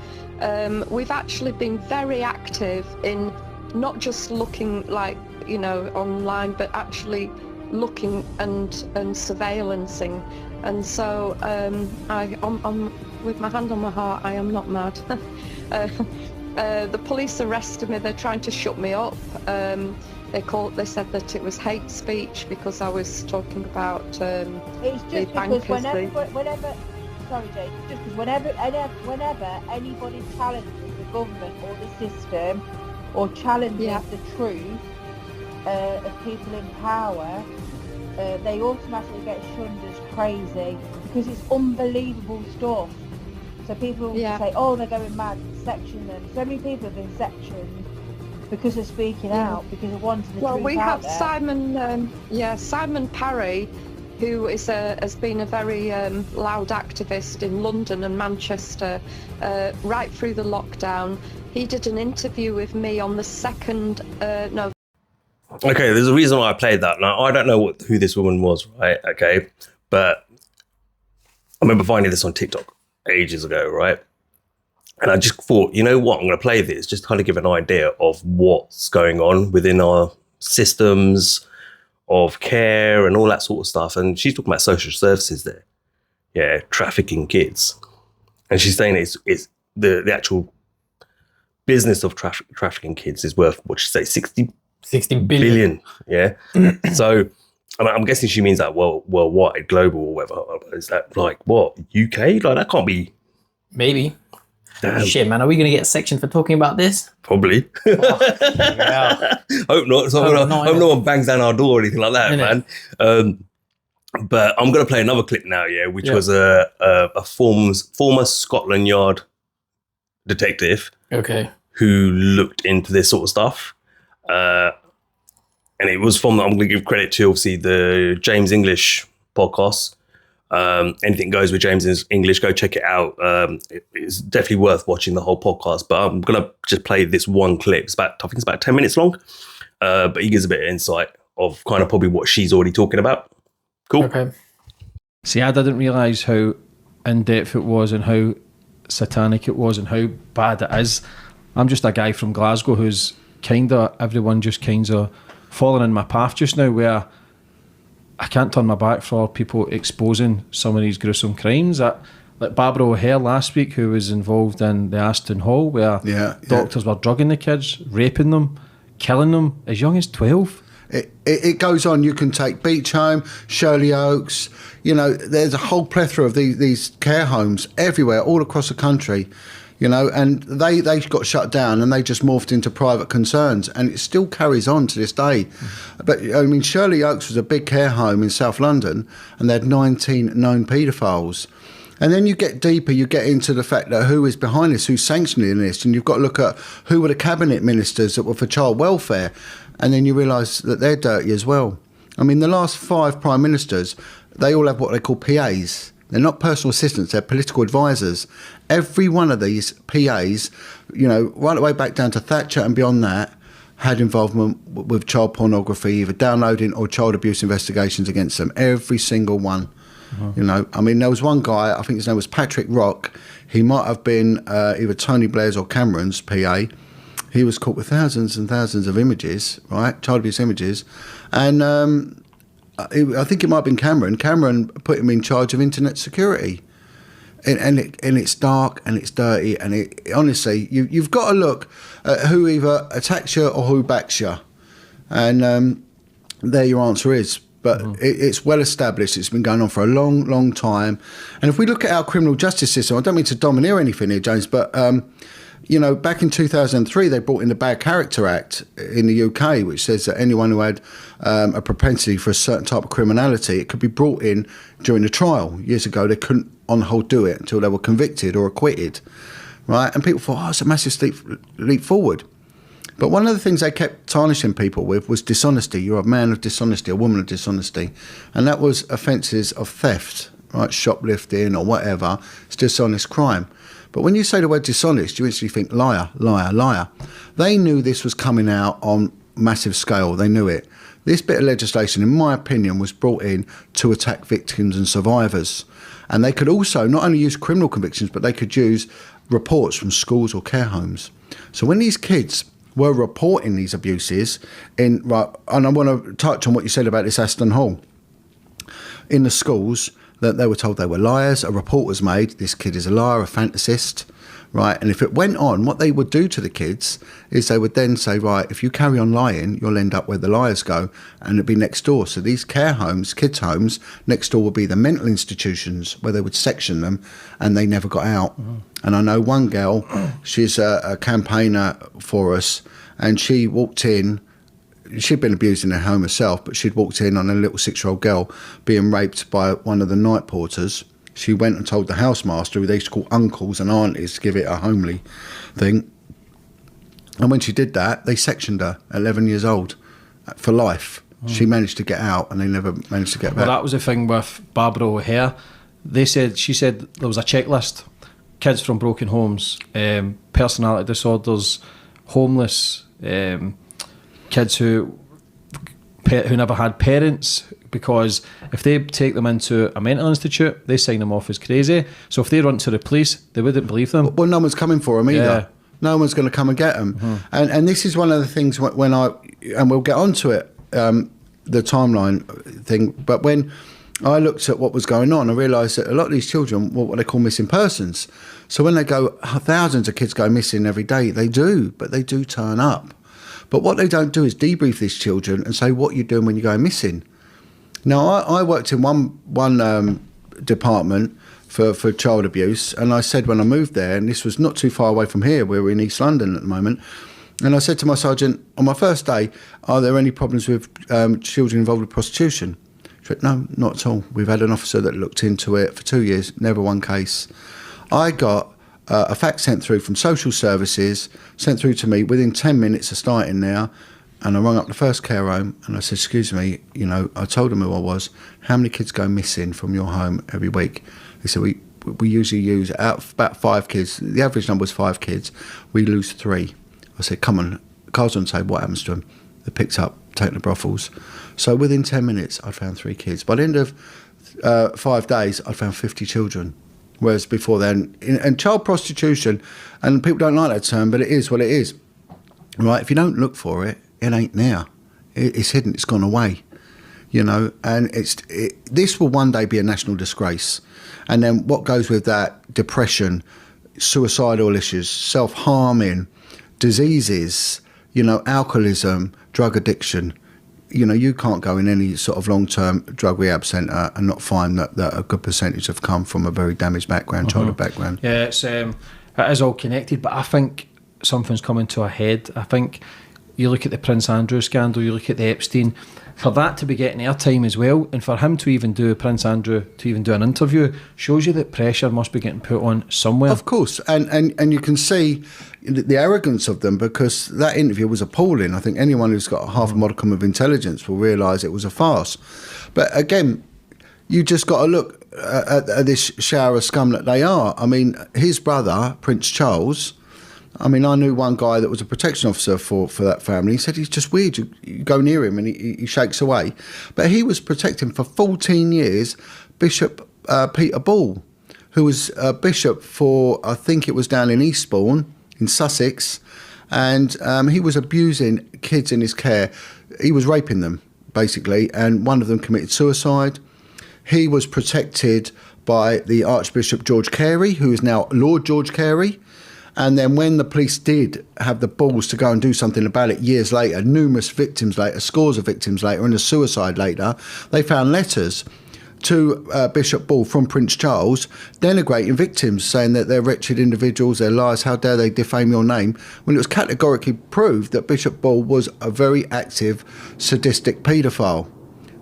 We've actually been very active in not just looking like, online, but actually looking and surveillancing. And so I'm with my hand on my heart, I am not mad. The police arrested me. They're trying to shut me up. They said that it was hate speech because I was talking about it's just the bankers. Whenever sorry, Jake. Just because whenever anybody challenges the government or the system or challenges the truth of people in power, they automatically get shunned as crazy because it's unbelievable stuff. So people will say, oh, they're going mad, section them. So many people have been sectioned because of speaking out, because of wanting the truth out there. Well, we have Simon Parry, who has been a very loud activist in London and Manchester right through the lockdown. He did an interview with me on the 2nd November. Okay, there's a reason why I played that. Now, I don't know who this woman was, right? Okay, but I remember finding this on TikTok ages ago, right? And I just thought, you know what, I'm going to play this just to kind of give an idea of what's going on within our systems of care and all that sort of stuff. And she's talking about social services there. Yeah, trafficking kids. And she's saying it's the actual business of trafficking kids is worth, what she say, 60 billion. Yeah. So I'm guessing she means that worldwide, global or whatever. Is that like what, UK? Like that can't be. Maybe. Damn. Shit, man, are we going to get sectioned for talking about this? Probably. Yeah. Hope not. So hope no one bangs down our door or anything like that, man. But I'm going to play another clip now, which was a former Scotland Yard detective. Okay. Who looked into this sort of stuff. And it was from, I'm going to give credit to, obviously, the James English podcast. Anything Goes with James English, go check it out. It's definitely worth watching the whole podcast, but I'm going to just play this one clip. I think it's about 10 minutes long, but he gives a bit of insight of kind of probably what she's already talking about. Cool. Okay. See, I didn't realise how in-depth it was and how satanic it was and how bad it is. I'm just a guy from Glasgow who's everyone just kind of falling in my path just now, where I can't turn my back for people exposing some of these gruesome crimes. Like Barbara O'Hare last week, who was involved in the Aston Hall, where doctors were drugging the kids, raping them, killing them as young as 12. It goes on. You can take Beach Home, Shirley Oaks. There's a whole plethora of these care homes everywhere, all across the country. And they got shut down and they just morphed into private concerns, and it still carries on to this day. But I mean, Shirley Oaks was a big care home in South London, and they had 19 known paedophiles. And then you get deeper, you get into the fact that who is behind this, who's sanctioning this, and you've got to look at who were the cabinet ministers that were for child welfare, and then you realise that they're dirty as well. I mean, the last 5 prime ministers, they all have what they call PAs. They're not personal assistants, they're political advisors. Every one of these PAs, you know, right the way back down to Thatcher and beyond that, had involvement with child pornography, either downloading or child abuse investigations against them. Every single one. You know, I mean, there was one guy, I think his name was Patrick Rock. He might have been either Tony Blair's or Cameron's PA. He was caught with thousands and thousands of images, right? Child abuse images. And I think it might have been Cameron. Cameron put him in charge of internet security. And it's dark and it's dirty, and it honestly, you've got to look at who either attacks you or who backs you, and there your answer is. But it's well established. It's been going on for a long, long time. And if we look at our criminal justice system, I don't mean to domineer anything here, James, but you know, back in 2003, they brought in the Bad Character Act in the UK, which says that anyone who had a propensity for a certain type of criminality, it could be brought in during the trial. Years ago, they couldn't on the whole do it until they were convicted or acquitted, right? And people thought, oh, it's a massive leap forward. But one of the things they kept tarnishing people with was dishonesty. You're a man of dishonesty, a woman of dishonesty. And that was offences of theft, right? Shoplifting or whatever. It's dishonest crime. But when you say the word dishonest, you instantly think liar, liar, liar. They knew this was coming out on massive scale. They knew it. This bit of legislation, in my opinion, was brought in to attack victims and survivors. And they could also not only use criminal convictions, but they could use reports from schools or care homes. So when these kids were reporting these abuses, and I want to touch on what you said about this Aston Hall, in the schools, that they were told they were liars. A report was made, this kid is a liar, a fantasist, right? And if it went on, what they would do to the kids is they would then say, right, if you carry on lying, you'll end up where the liars go, and it'd be next door. So these care homes, kids' homes, next door would be the mental institutions where they would section them, and they never got out. And I know one girl, she's a campaigner for us, and she walked in. She'd been abused in her home herself, but she'd walked in on a little 6-year-old girl being raped by one of the night porters. She went and told the housemaster, who they used to call uncles and aunties, to give it a homely thing. And when she did that, they sectioned her, 11 years old, for life. She managed to get out, and they never managed to get back. Well, that was the thing with Barbara O'Hare. She said there was a checklist: kids from broken homes, personality disorders, homeless, kids who never had parents, because if they take them into a mental institute, they sign them off as crazy. So if they run to the police, they wouldn't believe them. Well, no one's coming for them either. Yeah. No one's going to come and get them. And this is one of the things when and we'll get onto it, the timeline thing, but when I looked at what was going on, I realised that a lot of these children were what they call missing persons. So when they go, thousands of kids go missing every day, they do, but they do turn up. But what they don't do is debrief these children and say, what you're doing when you go missing. Now, I worked in one department for child abuse, and I said when I moved there, and this was not too far away from here, we're in East London at the moment, and I said to my sergeant, on my first day, are there any problems with children involved with prostitution? She said, no, not at all. We've had an officer that looked into it for 2 years, never one case. I got a fax sent through from social services, sent through to me within 10 minutes of starting there, and I rang up the first care home and I said, excuse me, you know, I told them who I was, how many kids go missing from your home every week? They said, we usually use out of about 5 kids, the average number was 5 kids, we lose 3. I said, come on, cards on the table, what happens to them? They picked up, taken the brothels. So within 10 minutes, I'd found 3 kids. By the end of 5 days, I'd found 50 children. Whereas before then, and child prostitution, and people don't like that term, but it is what it is, right? If you don't look for it, it ain't there. It's hidden, it's gone away, you know, and this will one day be a national disgrace. And then what goes with that? Depression, suicidal issues, self-harming, diseases, you know, alcoholism, drug addiction. You know, you can't go in any sort of long-term drug rehab centre and not find that a good percentage have come from a very damaged background, childhood background. Yeah, it is all connected, but I think something's coming to a head. I think, you look at the Prince Andrew scandal, you look at the Epstein, for that to be getting airtime as well, and for him to even do Prince Andrew, to even do an interview, shows you that pressure must be getting put on somewhere. Of course, and you can see the arrogance of them, because that interview was appalling. I think anyone who's got half a modicum of intelligence will realise it was a farce. But again, you just got to look at this shower of scum that they are. I mean, his brother, Prince Charles, I mean, I knew one guy that was a protection officer for that family. He said he's just weird. You go near him and he shakes away. But he was protecting for 14 years Bishop Peter Ball, who was a bishop for, I think it was down in Eastbourne in Sussex, and he was abusing kids in his care. He was raping them, basically, and one of them committed suicide. He was protected by the Archbishop George Carey, who is now Lord George Carey. And then when the police did have the balls to go and do something about it years later, numerous victims later, scores of victims later, and a suicide later, they found letters to Bishop Ball from Prince Charles denigrating victims, saying that they're wretched individuals, they're liars, how dare they defame your name, when it was categorically proved that Bishop Ball was a very active, sadistic paedophile.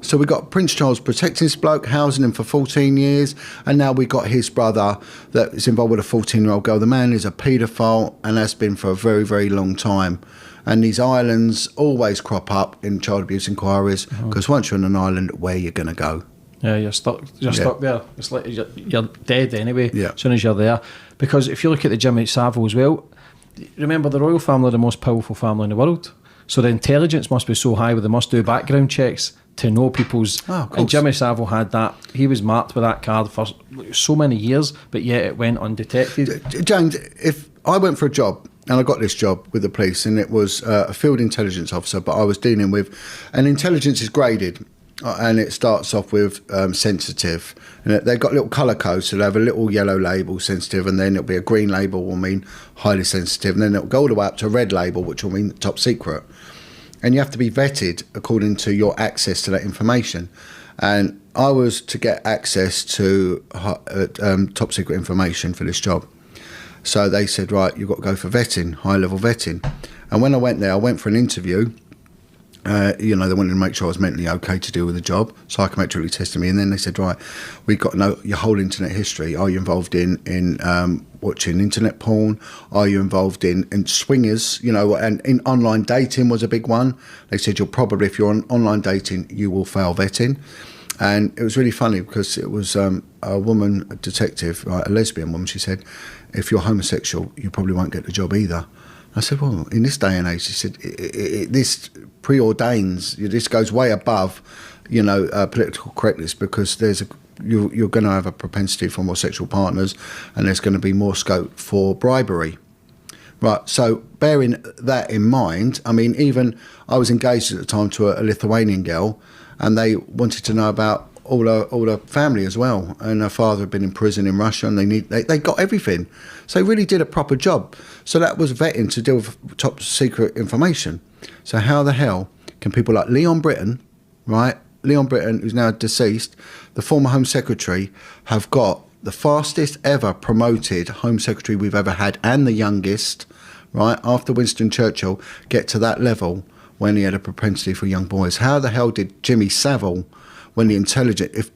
So we got Prince Charles protecting this bloke, housing him for 14 years, and now we got his brother that is involved with a 14-year-old girl. The man is a paedophile and has been for a very, very long time. And these islands always crop up in child abuse inquiries, because once you're on an island, where are you going to go? Yeah, you're stuck there. It's like you're dead anyway, yeah, as soon as you're there. Because if you look at the Jimmy Savile as well, remember the royal family are the most powerful family in the world. So the intelligence must be so high where they must do background checks to know people's... and Jimmy Savile had that. He was marked with that card for so many years, but yet it went undetected. James, if I went for a job, and I got this job with the police, and it was a field intelligence officer, but I was dealing with... And intelligence is graded, and it starts off with sensitive. And they've got little colour codes, so they have a little yellow label, sensitive, and then it'll be a green label, will mean highly sensitive, and then it'll go all the way up to a red label, which will mean top secret. And you have to be vetted according to your access to that information. And I was to get access to top secret information for this job. So they said, right, you've got to go for vetting, high-level vetting. And when I went there, I went for an interview. They wanted to make sure I was mentally okay to deal with the job, psychometrically testing me, and then they said, right, we've got to know your whole internet history. Are you involved in watching internet porn? Are you involved in swingers? And in online dating was a big one. They said, if you're on online dating, you will fail vetting. And it was really funny because it was a woman, a detective, a lesbian woman. She said, if you're homosexual, you probably won't get the job either. I said, well, in this day and age, she said, this preordains, this goes way above, political correctness, because you're going to have a propensity for homosexual partners, and there's going to be more scope for bribery. Right, so bearing that in mind, I mean, even I was engaged at the time to a Lithuanian girl, and they wanted to know about all her family as well, and her father had been in prison in Russia, and they got everything, so they really did a proper job. So that was vetting to deal with top secret information. So how the hell can people like Leon Britton, right? Leon Britton, who's now deceased, the former Home Secretary, have got the fastest ever promoted Home Secretary we've ever had, and the youngest, right, after Winston Churchill, get to that level when he had a propensity for young boys. How the hell did Jimmy Savile, when the intelligent...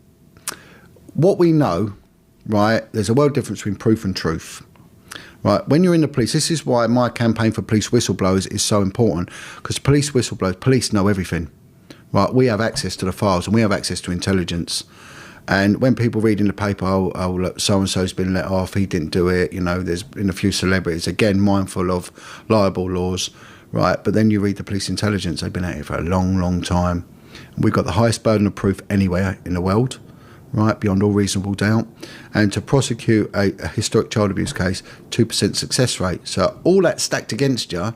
What we know, right, there's a world difference between proof and truth. Right, when you're in the police, this is why my campaign for police whistleblowers is so important, because police whistleblowers, police know everything. Right, we have access to the files and we have access to intelligence. And when people read in the paper, oh look, so-and-so's been let off, he didn't do it, there's been a few celebrities, again, mindful of libel laws, right? But then you read the police intelligence, they've been at it for a long, long time. We've got the highest burden of proof anywhere in the world, right, beyond all reasonable doubt. And to prosecute a historic child abuse case, 2% success rate. So all that stacked against you,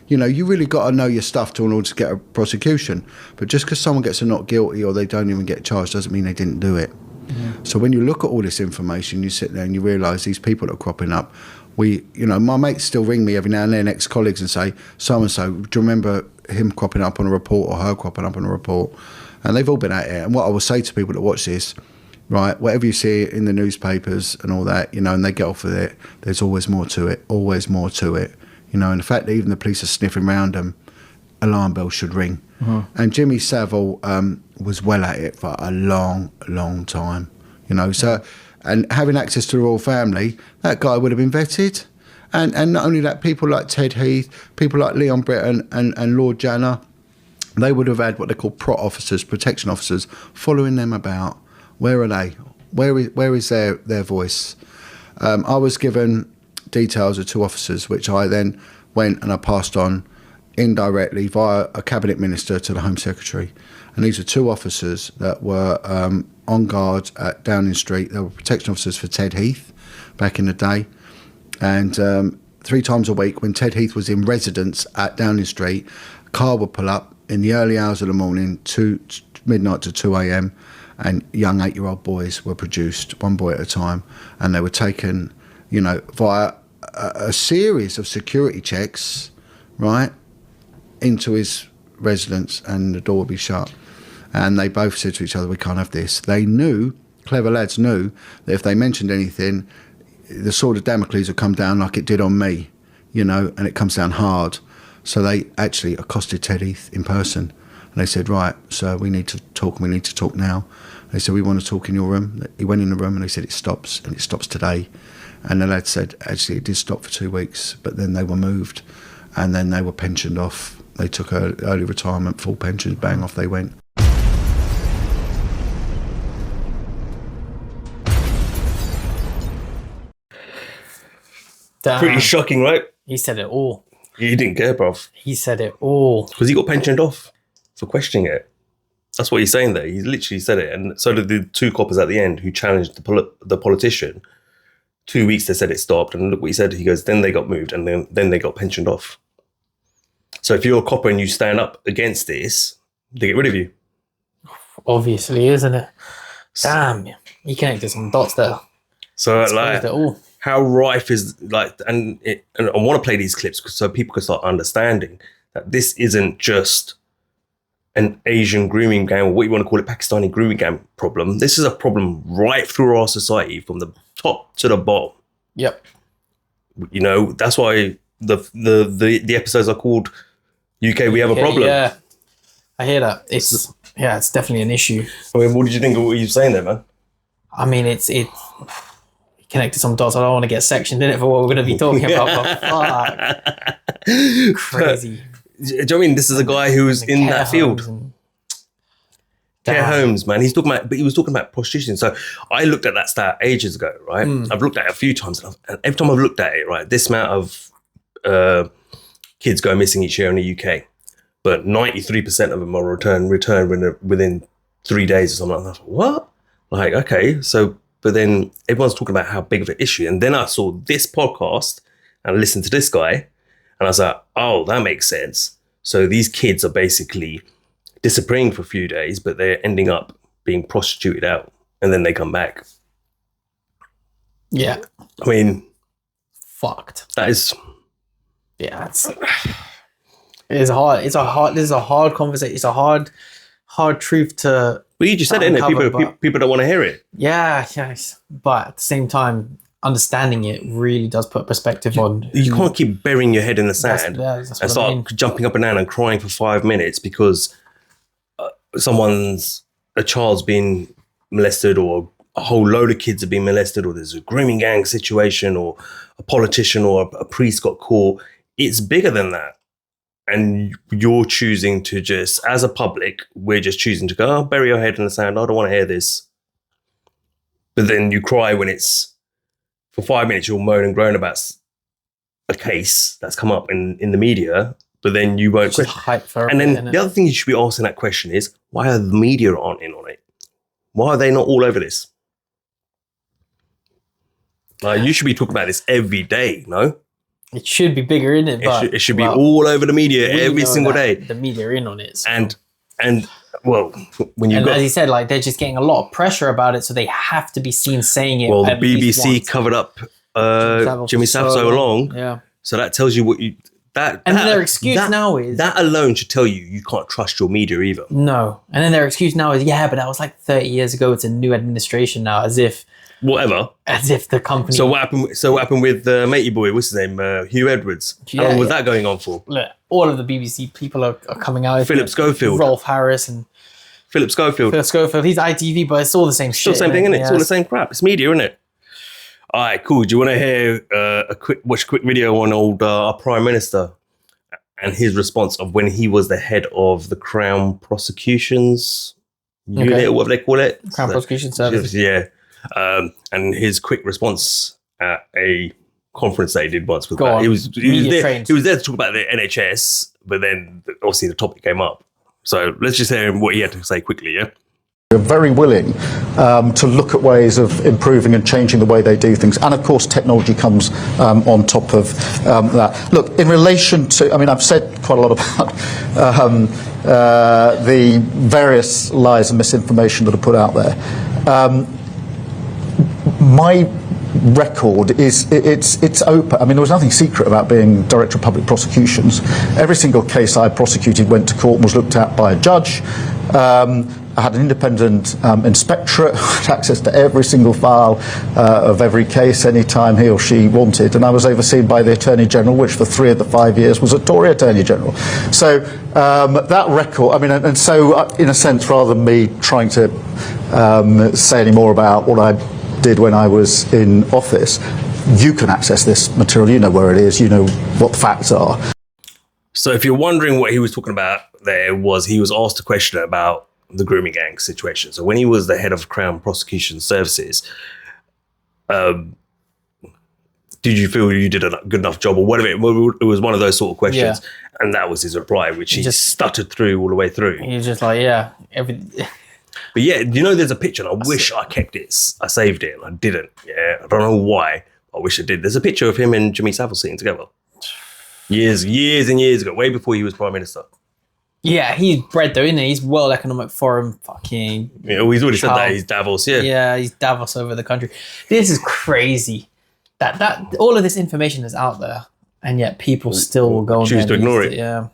you really got to know your stuff in order to get a prosecution. But just because someone gets a not guilty or they don't even get charged doesn't mean they didn't do it. Mm-hmm. So when you look at all this information, you sit there and you realise these people that are cropping up. My mates still ring me every now and then, ex-colleagues, and say, so-and-so, do you remember him cropping up on a report or her cropping up on a report? And they've all been at it. And what I will say to people that watch this, right, whatever you see in the newspapers and all that, and they get off with it, there's always more to it, always more to it. And the fact that even the police are sniffing around them, alarm bell should ring. And Jimmy Savile was well at it for a long time, you know. So, and having access to the royal family, that guy would have been vetted. And not only that, people like Ted Heath, people like Leon Britton and Lord Janner, they would have had what they call prot officers, protection officers, following them about. Where are they? Where is their voice? I was given details of 2 officers, which I then went and I passed on indirectly via a cabinet minister to the Home Secretary. And these are 2 officers that were on guard at Downing Street. They were protection officers for Ted Heath back in the day. And 3 times a week, when Ted Heath was in residence at Downing Street, a car would pull up in the early hours of the morning, midnight to 2 a.m, and young 8-year-old boys were produced, one boy at a time, and they were taken, you know, via a series of security checks, right, into his residence, and the door would be shut. And they both said to each other, we can't have this. They knew, clever lads knew, that if they mentioned anything, the sword of Damocles would come down like it did on me, you know, and it comes down hard. So they actually accosted Ted Heath in person. And they said, right, sir, we need to talk now. They said, we want to talk in your room. He went in the room and they said, it stops, and it stops today. And the lad said, actually, it did stop for 2 weeks, but then they were moved, and then they were pensioned off. They took early retirement, full pensions, bang, off they went. Damn. Pretty shocking, right? He said it all. He didn't care, bruv. He said it all. Because he got pensioned off for questioning it. That's what he's saying there. He literally said it. And so did the 2 coppers at the end who challenged the politician. 2 weeks they said it stopped. And look what he said. He goes, then they got moved and then they got pensioned off. So if you're a copper and you stand up against this, they get rid of you. Obviously, isn't it? Damn. You connected some dots there. So like, how rife is like, and I want to play these clips so people can start understanding that this isn't just an Asian grooming gang, or what you want to call it, Pakistani grooming gang problem. This is a problem right through our society from the top to the bottom. Yep. You know, that's why the episodes are called UK We Have a Problem. Yeah, I hear that. It's definitely an issue. I mean, what did you think of what you were saying there, man? I mean, it connected some dots. I don't want to get sectioned in it for what we're going to be talking about, but fuck. Crazy. Do you know what I mean? This is a guy who's in that field. Care homes, man. He was talking about prostitution. So I looked at that stat ages ago, right? I've looked at it a few times, and every time I've looked at it, right, this amount of kids go missing each year in the UK, but 93% of them are returned within 3 days or something. And I thought, what? Like, okay, so, but then everyone's talking about how big of an issue. And then I saw this podcast and I listened to this guy, and I was like, oh, that makes sense. So these kids are basically disappearing for a few days, but they're ending up being prostituted out, and then they come back. Yeah. I mean, fucked. That is. Yeah, it is hard. This is a hard conversation. It's a hard truth to. Well, you just said it, innit? People don't want to hear it. Yeah, yes. But at the same time, understanding it really does put perspective on. You can't keep burying your head in the sand that's and start jumping up and down and crying for 5 minutes because a child's been molested, or a whole load of kids have been molested, or there's a grooming gang situation, or a politician or a priest got caught. It's bigger than that. And you're choosing to just, as a public, we're just choosing to go, bury your head in the sand. I don't want to hear this. But then you cry when it's, for 5 minutes, you'll moan and groan about a case that's come up in the media, but then you won't question. And then the other thing you should be asking that question is, why are the media aren't in on it? Why are they not all over this? Like, you should be talking about this every day, no? It should be bigger, isn't it? It should be all over the media every single day. The media are in on it. So. And well, when you got, as you said, like, they're just getting a lot of pressure about it, so they have to be seen saying it. Well, the BBC covered up Jimmy Savile so long. Yeah. So that tells you what you their excuse now is that alone should tell you can't trust your media either. No. And then their excuse now is, yeah, but that was like 30 years ago. It's a new administration now, as if whatever. As if the company. So what happened with matey boy? What's his name? Hugh Edwards. How long was that going on for? Look, all of the BBC people are coming out. Philip Schofield, Rolf Harris, and Philip Schofield. He's ITV, but it's all the same shit. Still the same thing, isn't it? It's all the same crap. It's media, isn't it? All right, cool. Do you want to hear watch a quick video on our Prime Minister and his response of when he was the head of the Crown Prosecutions Unit, or whatever they call it? Crown Prosecution Service. Yeah. And his quick response at a conference that he did once was that he was there to talk about the NHS, but then obviously the topic came up. So let's just hear what he had to say quickly, yeah? We're very willing to look at ways of improving and changing the way they do things. And of course, technology comes on top of that. Look, in relation to, I mean, I've said quite a lot about the various lies and misinformation that are put out there. My record is it's open. I mean, there was nothing secret about being Director of Public Prosecutions. Every single case I prosecuted went to court and was looked at by a judge. I had an independent inspectorate, had access to every single file of every case anytime he or she wanted, and I was overseen by the Attorney General, which for 3 of the 5 years was a Tory Attorney General. So that record, I mean, and so in a sense, rather than me trying to say any more about what I did when I was in office, you can access this material, you know where it is, you know what the facts are. So if you're wondering what he was talking about there, he was asked a question about the grooming gang situation. So when he was the head of Crown Prosecution Services, did you feel you did a good enough job or whatever? It was one of those sort of questions. Yeah. And that was his reply, which he just stuttered through all the way through. He was just like, yeah. But yeah, you know, there's a picture, and I wish I kept it. I saved it, and I didn't. Yeah, I don't know why. I wish I did. There's a picture of him and Jimmy Savile sitting together. Years and years ago, way before he was Prime Minister. Yeah, he's bred though, isn't he? He's World Economic Forum fucking... Yeah, well, he's already said that. He's Davos, yeah. Yeah, he's Davos over the country. This is crazy. That all of this information is out there, and yet people still will go and choose to ignore it. Yeah.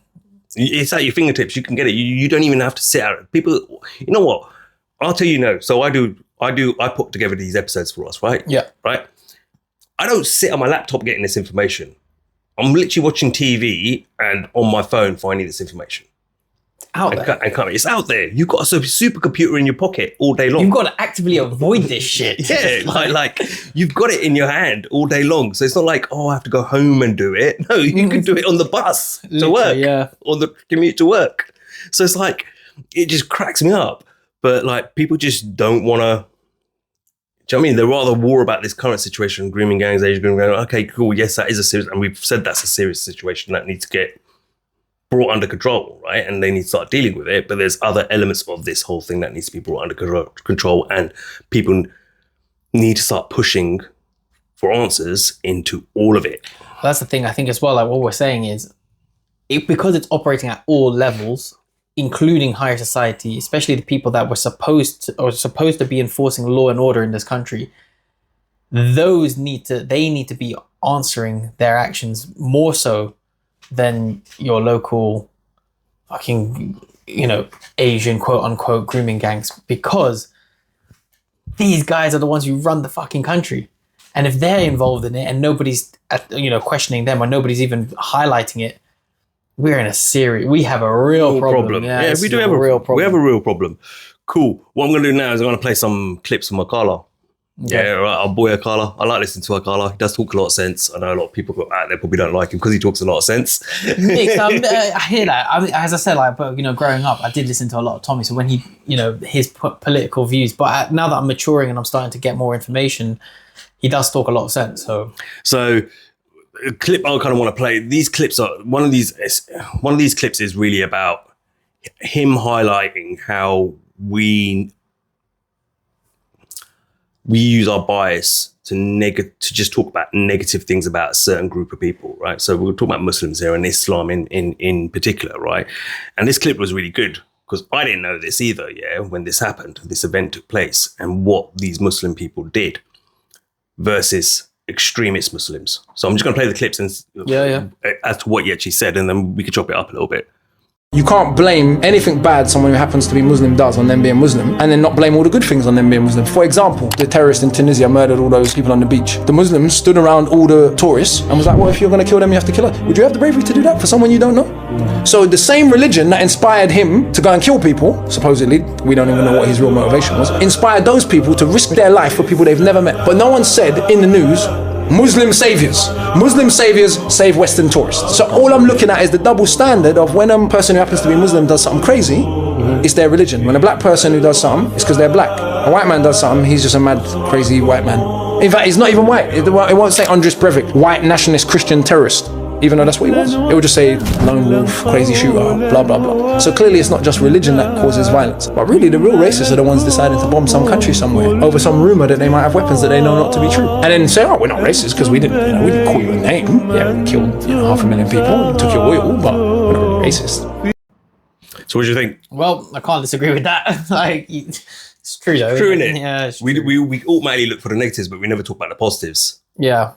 It's at your fingertips. You can get it. You don't even have to sit out. People, you know what? I'll tell you no. So I put together these episodes for us, right? Yeah. Right? I don't sit on my laptop getting this information. I'm literally watching TV and on my phone finding this information. Out there. It's out there. You've got a supercomputer in your pocket all day long. You've got to actively avoid this shit. Yeah, like you've got it in your hand all day long. So it's not like, I have to go home and do it. No, you can do it on the bus to work, on the commute to work. So it's like, it just cracks me up. But like, people just don't want to. Do you know what I mean? They're rather war about this current situation, grooming gangs, Asian grooming gangs. Okay, cool. Yes, that is a serious, and we've said that's a serious situation that needs to get brought under control, right? And they need to start dealing with it. But there's other elements of this whole thing that needs to be brought under control, and people need to start pushing for answers into all of it. That's the thing, I think, as well. Like what we're saying is, because it's operating at all levels, including higher society, especially the people that were supposed to be enforcing law and order in this country, they need to be answering their actions more so than your local fucking, Asian quote unquote grooming gangs, because these guys are the ones who run the fucking country. And if they're involved in it and nobody's questioning them, or nobody's even highlighting it, we have a real problem. Yeah, we do have a real problem. We have a real problem. Cool. What I'm going to do now is I'm going to play some clips from Akala. Okay. Yeah, right. Our boy Akala. I like listening to Akala. He does talk a lot of sense. I know a lot of people out there probably don't like him because he talks a lot of sense. Nick, I hear that. I mean, as I said, growing up, I did listen to a lot of Tommy. So when he, his political views, but now that I'm maturing and I'm starting to get more information, he does talk a lot of sense. So a clip I kind of want to play. These clips are one of these clips is really about him highlighting how we use our bias to just talk about negative things about a certain group of people, right? So we're talking about Muslims here and Islam in particular, right? And this clip was really good because I didn't know this either, when this happened, this event took place, and what these Muslim people did versus extremist Muslims. So I'm just going to play the clips and as to what he actually said, and then we can chop it up a little bit. You can't blame anything bad someone who happens to be Muslim does on them being Muslim, and then not blame all the good things on them being Muslim. For example, the terrorist in Tunisia murdered all those people on the beach. The Muslims stood around all the tourists and was like, well, if you're going to kill them, you have to kill us. Would you have the bravery to do that for someone you don't know? So the same religion that inspired him to go and kill people, supposedly, we don't even know what his real motivation was, inspired those people to risk their life for people they've never met. But no one said in the news, Muslim saviors save Western tourists. So all I'm looking at is the double standard of when a person who happens to be Muslim does something crazy, it's their religion. When a black person who does something, it's because they're black. A white man does something, he's just a mad, crazy white man. In fact, he's not even white. It won't say Andres Breivik, white nationalist Christian terrorist, even though that's what he was. It would just say lone wolf, crazy shooter, blah, blah, blah. So clearly it's not just religion that causes violence. But really the real racists are the ones deciding to bomb some country somewhere over some rumor that they might have weapons that they know not to be true. And then say, oh, we're not racist because we didn't call you a name. Yeah, we killed 500,000 people and took your oil, but we're not racist. So what do you think? Well, I can't disagree with that. Like, it's true though. True, isn't it? Yeah, it's we automatically look for the negatives, but we never talk about the positives. Yeah.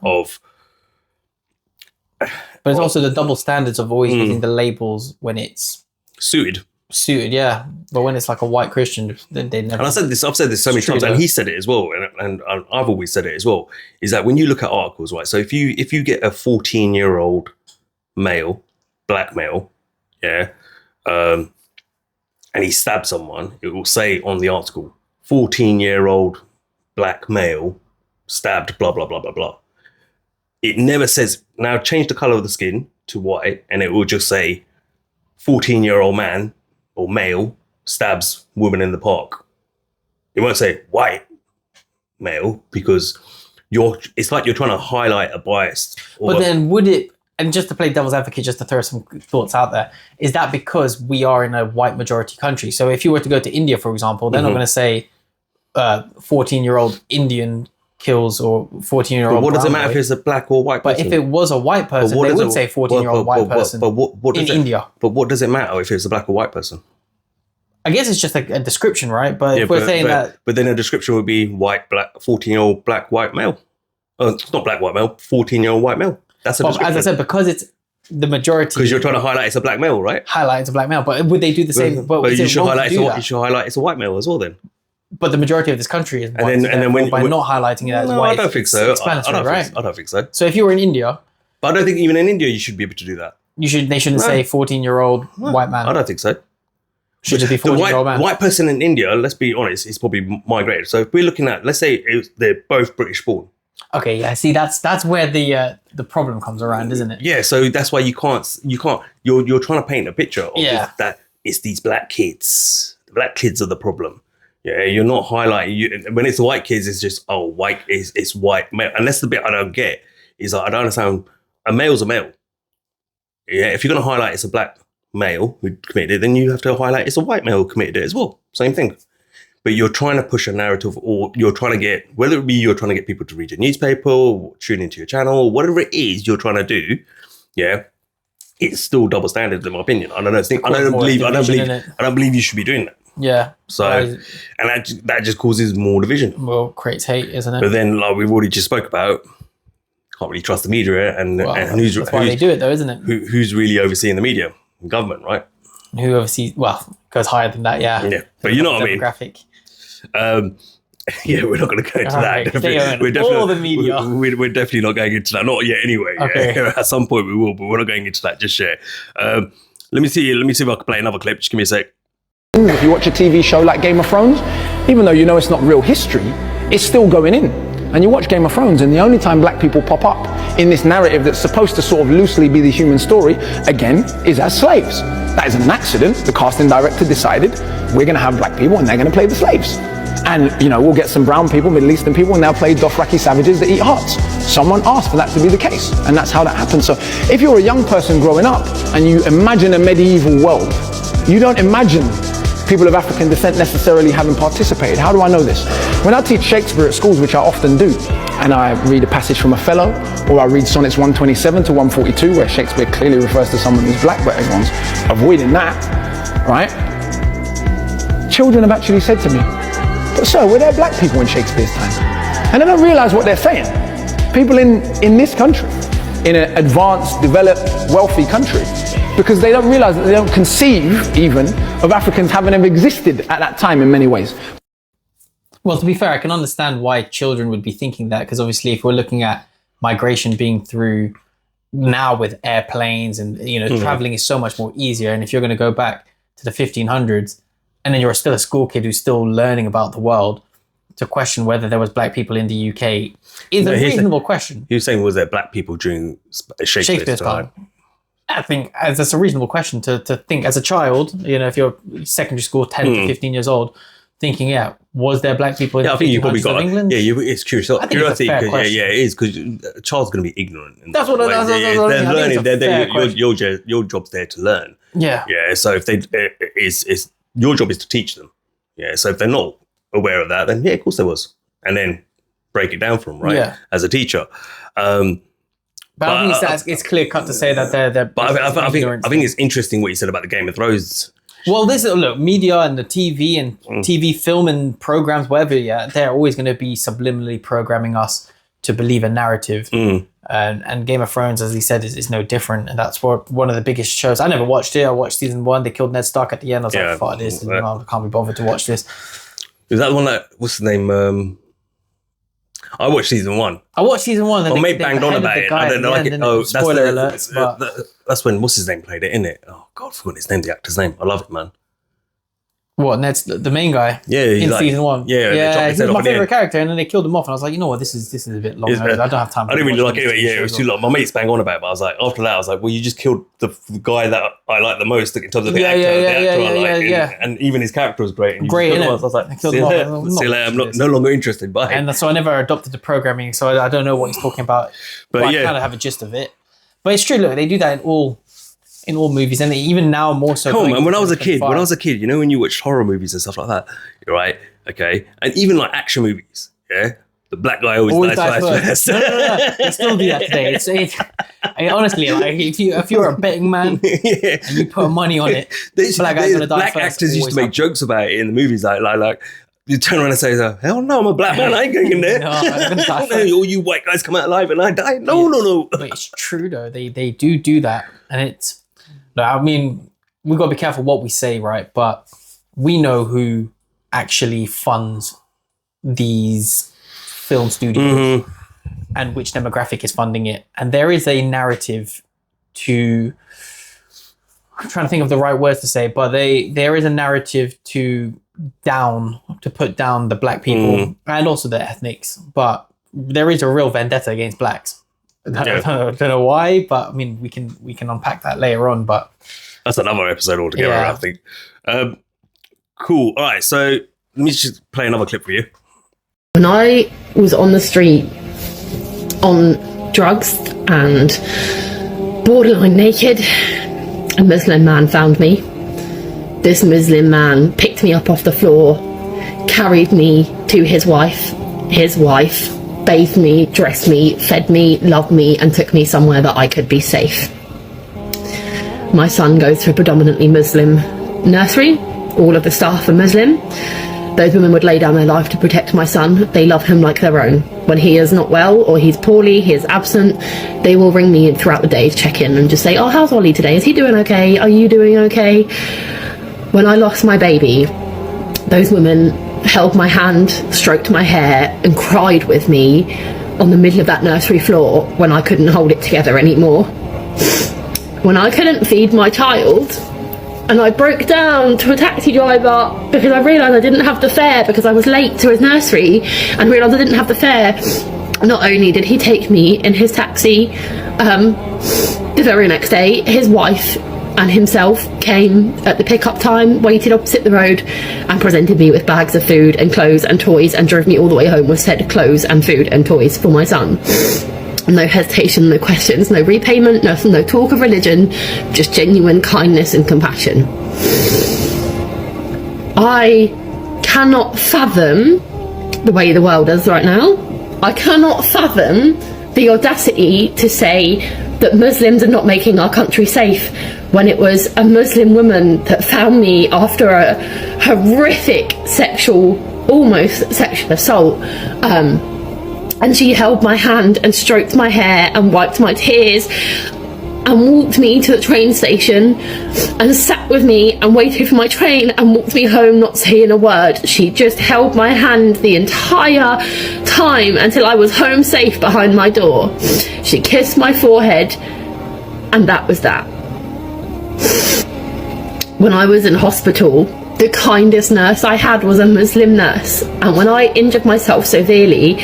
But it's also the double standards of always using the labels when it's suited, yeah. But when it's like a white Christian, they never. And I've said this so many times, and he said it as well, and I've always said it as well. Is that when you look at articles, right? So if you get a 14-year-old male, black male, yeah, and he stabs someone, it will say on the article, 14-year-old black male stabbed, blah blah blah blah blah. It never says, now change the color of the skin to white, and it will just say 14-year-old man or male stabs woman in the park. It won't say white male because it's like you're trying to highlight a bias. But then would it, and just to play devil's advocate, just to throw some thoughts out there, is that because we are in a white majority country? So if you were to go to India, for example, they're not going to say 14-year-old Indian kills or 14-year-old. But what does it matter if it's a black or white person? But if it was a white person, they would say 14-year-old white person in India. But what does it matter if it's a black or white person? I guess it's just a description, right? But if we're saying that... But then a description would be white, black, 14-year-old black, white male. It's not black, white male, 14-year-old white male. That's a description. As I said, because it's the majority... Because you're trying to highlight it's a black male, right? Highlight it's a black male. But would they do the same? But you should highlight it's a white male as well then. But the majority of this country is white, and then by not highlighting it as white, I don't think so. Right? I don't think so. So if you were in India, but I don't think even in India you should be able to do that. They shouldn't say 14-year-old white man. I don't think so. Should just be 14-year-old man. The white person in India, let's be honest, is probably migrated. So if we're looking at, let's say they're both British born. Okay, yeah. See, that's where the problem comes around, isn't it? Yeah. So that's why you can't. You're trying to paint a picture of that it's these black kids. The black kids are the problem. Yeah, you're not highlighting. When it's the white kids, it's just white it's white male. And that's the bit I don't get. Is like, I don't understand. A male's a male. Yeah, if you're gonna highlight it's a black male who committed it, then you have to highlight it's a white male who committed it as well. Same thing. But you're trying to push a narrative, or you're trying to get, whether it be you're trying to get people to read your newspaper, or tune into your channel, whatever it is you're trying to do. Yeah, it's still double standard in my opinion. I don't believe you should be doing that. Yeah. So, and that just causes more division. Well, creates hate, isn't it? But then, like we've already just spoke about, can't really trust the media, and that's why they do it, though, isn't it? Who's really overseeing the media? Government, right? Who oversees? Well, goes higher than that, yeah. Yeah, but you know what I mean. Demographic. Yeah, we're not going to go into that. All the media. We're definitely not going into that. Not yet, anyway. Okay. Yeah. At some point we will, but we're not going into that just yet. Let me see if I can play another clip. Just give me a sec. If you watch a TV show like Game of Thrones, even though you know it's not real history, it's still going in. And you watch Game of Thrones, and the only time black people pop up in this narrative that's supposed to sort of loosely be the human story, again, is as slaves. That isn't an accident. The casting director decided we're going to have black people and they're going to play the slaves. And, we'll get some brown people, Middle Eastern people, and they'll play Dothraki savages that eat hearts. Someone asked for that to be the case, and that's how that happens. So if you're a young person growing up and you imagine a medieval world, you don't imagine people of African descent necessarily having participated. How do I know this? When I teach Shakespeare at schools, which I often do, and I read a passage from Othello, or I read sonnets 127 to 142, where Shakespeare clearly refers to someone who's black, but everyone's avoiding that, right? Children have actually said to me, but sir, were there black people in Shakespeare's time? And I don't realize what they're saying. People in this country, in an advanced, developed, wealthy country, because they don't realise that they don't conceive even of Africans having ever existed at that time in many ways. Well, to be fair, I can understand why children would be thinking that, because obviously if we're looking at migration being through now with airplanes and, traveling is so much more easier. And if you're going to go back to the 1500s and then you're still a school kid who's still learning about the world, to question whether there was black people in the UK is a reasonable question. He was saying, was there black people during Shakespeare's time? I think that's a reasonable question to think as a child, if you're secondary school, 10 to 15 years old, thinking, was there black people in the 1500s of England? It's curious. Curiosity, it is, because a child's going to be ignorant. That's what I they're learning. Your job's there to learn. Yeah. Yeah. So if it's your job is to teach them. Yeah. So if they're not aware of that, then of course there was, and then break it down for them, right? Yeah. As a teacher. But I think it's clear cut to say that they're. But I think it's interesting what you said about the Game of Thrones. Well, media and the TV and TV film and programs, whatever, they're always going to be subliminally programming us to believe a narrative. And Game of Thrones, as he said, is no different. And that's one of the biggest shows. I never watched it. I watched season 1. They killed Ned Stark at the end. I was like, fuck this. I can't be bothered to watch this. Is that the one what's the name? I watched season 1. I watched season 1. Well, mate banged on about it. I don't like it. Oh, spoiler alerts. That's when what's his name played it, isn't it? Oh God, I forgot his name, the actor's name. I love it, man. What, Ned's the main guy? Yeah, in season 1. Yeah, he was my favorite character, and then they killed him off, and I was like, you know what, this is a bit long. I don't have time. I didn't really like it anyway. Yeah, it was too long. My mates bang on about it, but I was like, after that, I was like, well, you just killed the guy that I like the most in terms of the actor. Yeah. And even his character was great. And great, I was like, see you later. I'm no longer interested. Bye. And so I never adopted the programming, so I don't know what he's talking about, but I kind of have a gist of it. But it's true. Look, they do that in all movies, and even now more so. Come on, man. When I was a kid, when you watched horror movies and stuff like that, right? Okay, and even like action movies, the black guy always dies first. No. They still do that today. Honestly, like if you're a betting man and you put money on it, black guy's gonna die first. Black actors used to make jokes about it in the movies, like you turn around and say, hell no, I'm a black man, I ain't going in there. No, I'm gonna die first. All you white guys come out alive and I die. No. But it's true though. They do that, and it's. I mean, we've got to be careful what we say, right? But we know who actually funds these film studios and which demographic is funding it. And there is a narrative I'm trying to think of the right words to say, but there is a narrative to put down the black people and also the ethnics. But there is a real vendetta against blacks. I don't know why, but I mean, we can unpack that later on. But that's another episode altogether, I think. Cool. All right, so let me just play another clip for you. When I was on the street on drugs and borderline naked, a Muslim man found me. This Muslim man picked me up off the floor, carried me to his wife. His wife bathed me, dressed me, fed me, loved me, and took me somewhere that I could be safe. My son goes to a predominantly Muslim nursery. All of the staff are Muslim. Those women would lay down their life to protect my son. They love him like their own. When he is not well or he's poorly, he is absent, they will ring me throughout the day to check in and just say, oh, how's Ollie today? Is he doing okay? Are you doing okay? When I lost my baby, those women held my hand, stroked my hair, and cried with me on the middle of that nursery floor when I couldn't hold it together anymore. When I couldn't feed my child, and I broke down to a taxi driver because I realised I didn't have the fare because I was late to his nursery, and realised I didn't have the fare. Not only did he take me in his taxi, the very next day, his wife and himself came at the pickup time, waited opposite the road and presented me with bags of food and clothes and toys and drove me all the way home with said clothes and food and toys for my son. No hesitation, no questions, no repayment, no talk of religion, just genuine kindness and compassion. I cannot fathom the way the world is right now. I cannot fathom the audacity to say that Muslims are not making our country safe, when it was a Muslim woman that found me after a horrific almost sexual assault, and she held my hand and stroked my hair and wiped my tears. and walked me to the train station and sat with me and waited for my train and walked me home, not saying a word. She just held my hand the entire time until I was home safe behind my door. She kissed my forehead, and that was that. When I was in hospital, the kindest nurse I had was a Muslim nurse, and when I injured myself so severely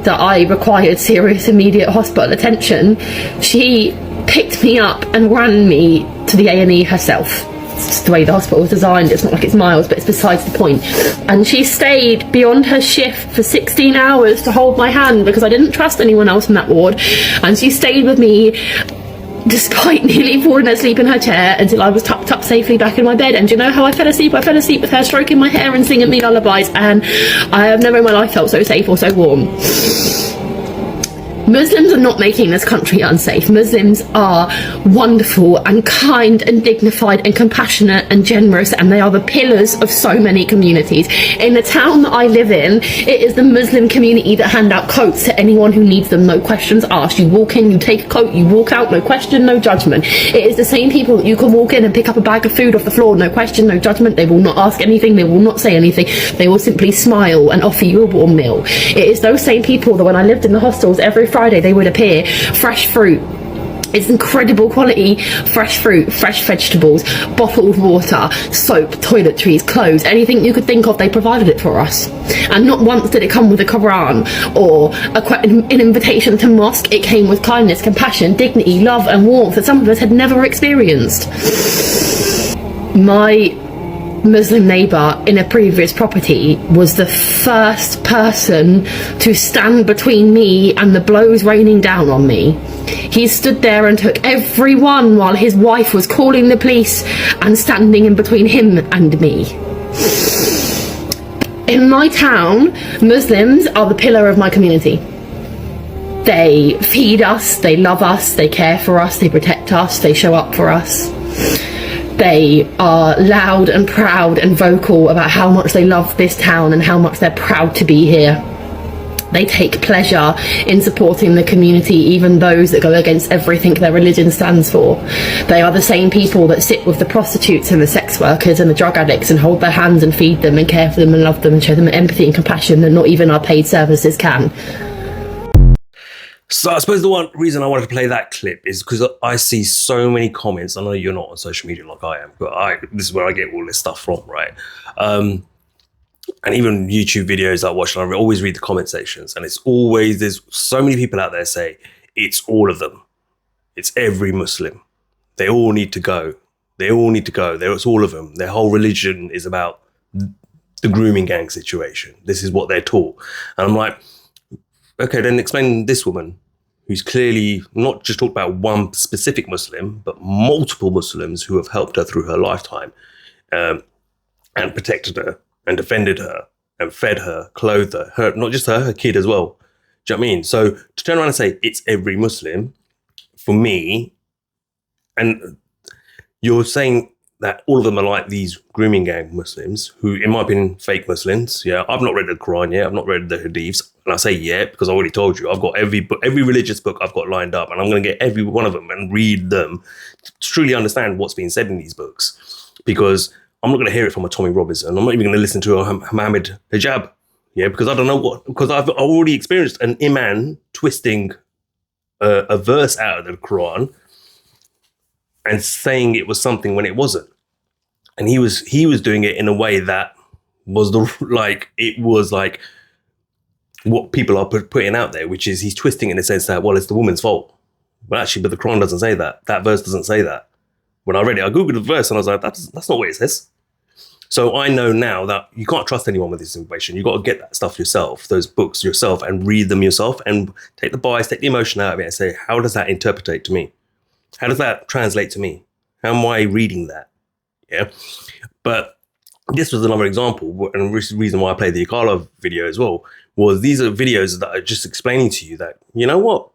that I required serious immediate hospital attention, she picked me up and ran me to the A&E herself. It's just the way the hospital was designed. It's not like it's miles, but it's besides the point. And she stayed beyond her shift for 16 hours to hold my hand because I didn't trust anyone else in that ward, and she stayed with me despite nearly falling asleep in her chair until I was tucked up safely back in my bed. And do you know how I fell asleep? I fell asleep with her stroking my hair and singing me lullabies, and I have never in my life felt so safe or so warm. Muslims are not making this country unsafe. Muslims are wonderful and kind and dignified and compassionate and generous, and they are the pillars of so many communities. In the town that I live in, it is the Muslim community that hand out coats to anyone who needs them, no questions asked. You walk in, you take a coat, you walk out, no question, no judgment. It is the same people that you can walk in and pick up a bag of food off the floor, no question, no judgment. They will not ask anything, they will not say anything. They will simply smile and offer you a warm meal. It is those same people that when I lived in the hostels, every Friday they would appear, fresh fruit. It's incredible quality, fresh fruit, fresh vegetables, bottled water, soap, toiletries, clothes, anything you could think of, they provided it for us. And not once did it come with a Quran or an invitation to mosque. It came with kindness, compassion, dignity, love and warmth that some of us had never experienced. My Muslim neighbour in a previous property was the first person to stand between me and the blows raining down on me. He stood there and took everyone while his wife was calling the police and standing in between him and me. In my town, Muslims are the pillar of my community. They feed us, they love us, they care for us, they protect us, they show up for us. They are loud and proud and vocal about how much they love this town and how much they're proud to be here. They take pleasure in supporting the community, even those that go against everything their religion stands for. They are the same people that sit with the prostitutes and the sex workers and the drug addicts and hold their hands and feed them and care for them and love them and show them empathy and compassion that not even our paid services can. So I suppose the reason I wanted to play that clip is because I see so many comments. I know you're not on social media like I am, but this is where I get all this stuff from, right? And even YouTube videos I watch, and I always read the comment sections, and it's always, there's so many people out there say, it's all of them. It's every Muslim. They all need to go. They all need to go. It's all of them. Their whole religion is about the grooming gang situation. This is what they're taught. And I'm like, okay, then explain this woman who's clearly not just talked about one specific Muslim, but multiple Muslims who have helped her through her lifetime and protected her and defended her and fed her, clothed her, not just her kid as well. Do you know what I mean? So to turn around and say it's every Muslim, for me, and you're saying that all of them are like these grooming gang Muslims who, in my opinion, fake Muslims. Yeah, I've not read the Quran yet. I've not read the Hadiths. And I say yet because I already told you, I've got every religious book I've got lined up, and I'm going to get every one of them and read them to truly understand what's being said in these books. Because I'm not going to hear it from a Tommy Robinson. I'm not even going to listen to a Mohammed Hijab. Yeah, because I don't know because I've already experienced an imam twisting a verse out of the Quran and saying it was something when it wasn't. And he was doing it in a way that was it was like what people are putting out there, which is he's twisting it in the sense that, well, it's the woman's fault. But the Quran doesn't say that. That verse doesn't say that. When I read it, I Googled the verse and I was like, that's not what it says. So I know now that you can't trust anyone with this information. You've got to get that stuff yourself, those books yourself, and read them yourself and take the bias, take the emotion out of it and say, how does that interpretate to me? How does that translate to me? How am I reading that? Yeah. But this was another example, and the reason why I played the Akala video as well, was these are videos that are just explaining to you that, you know what?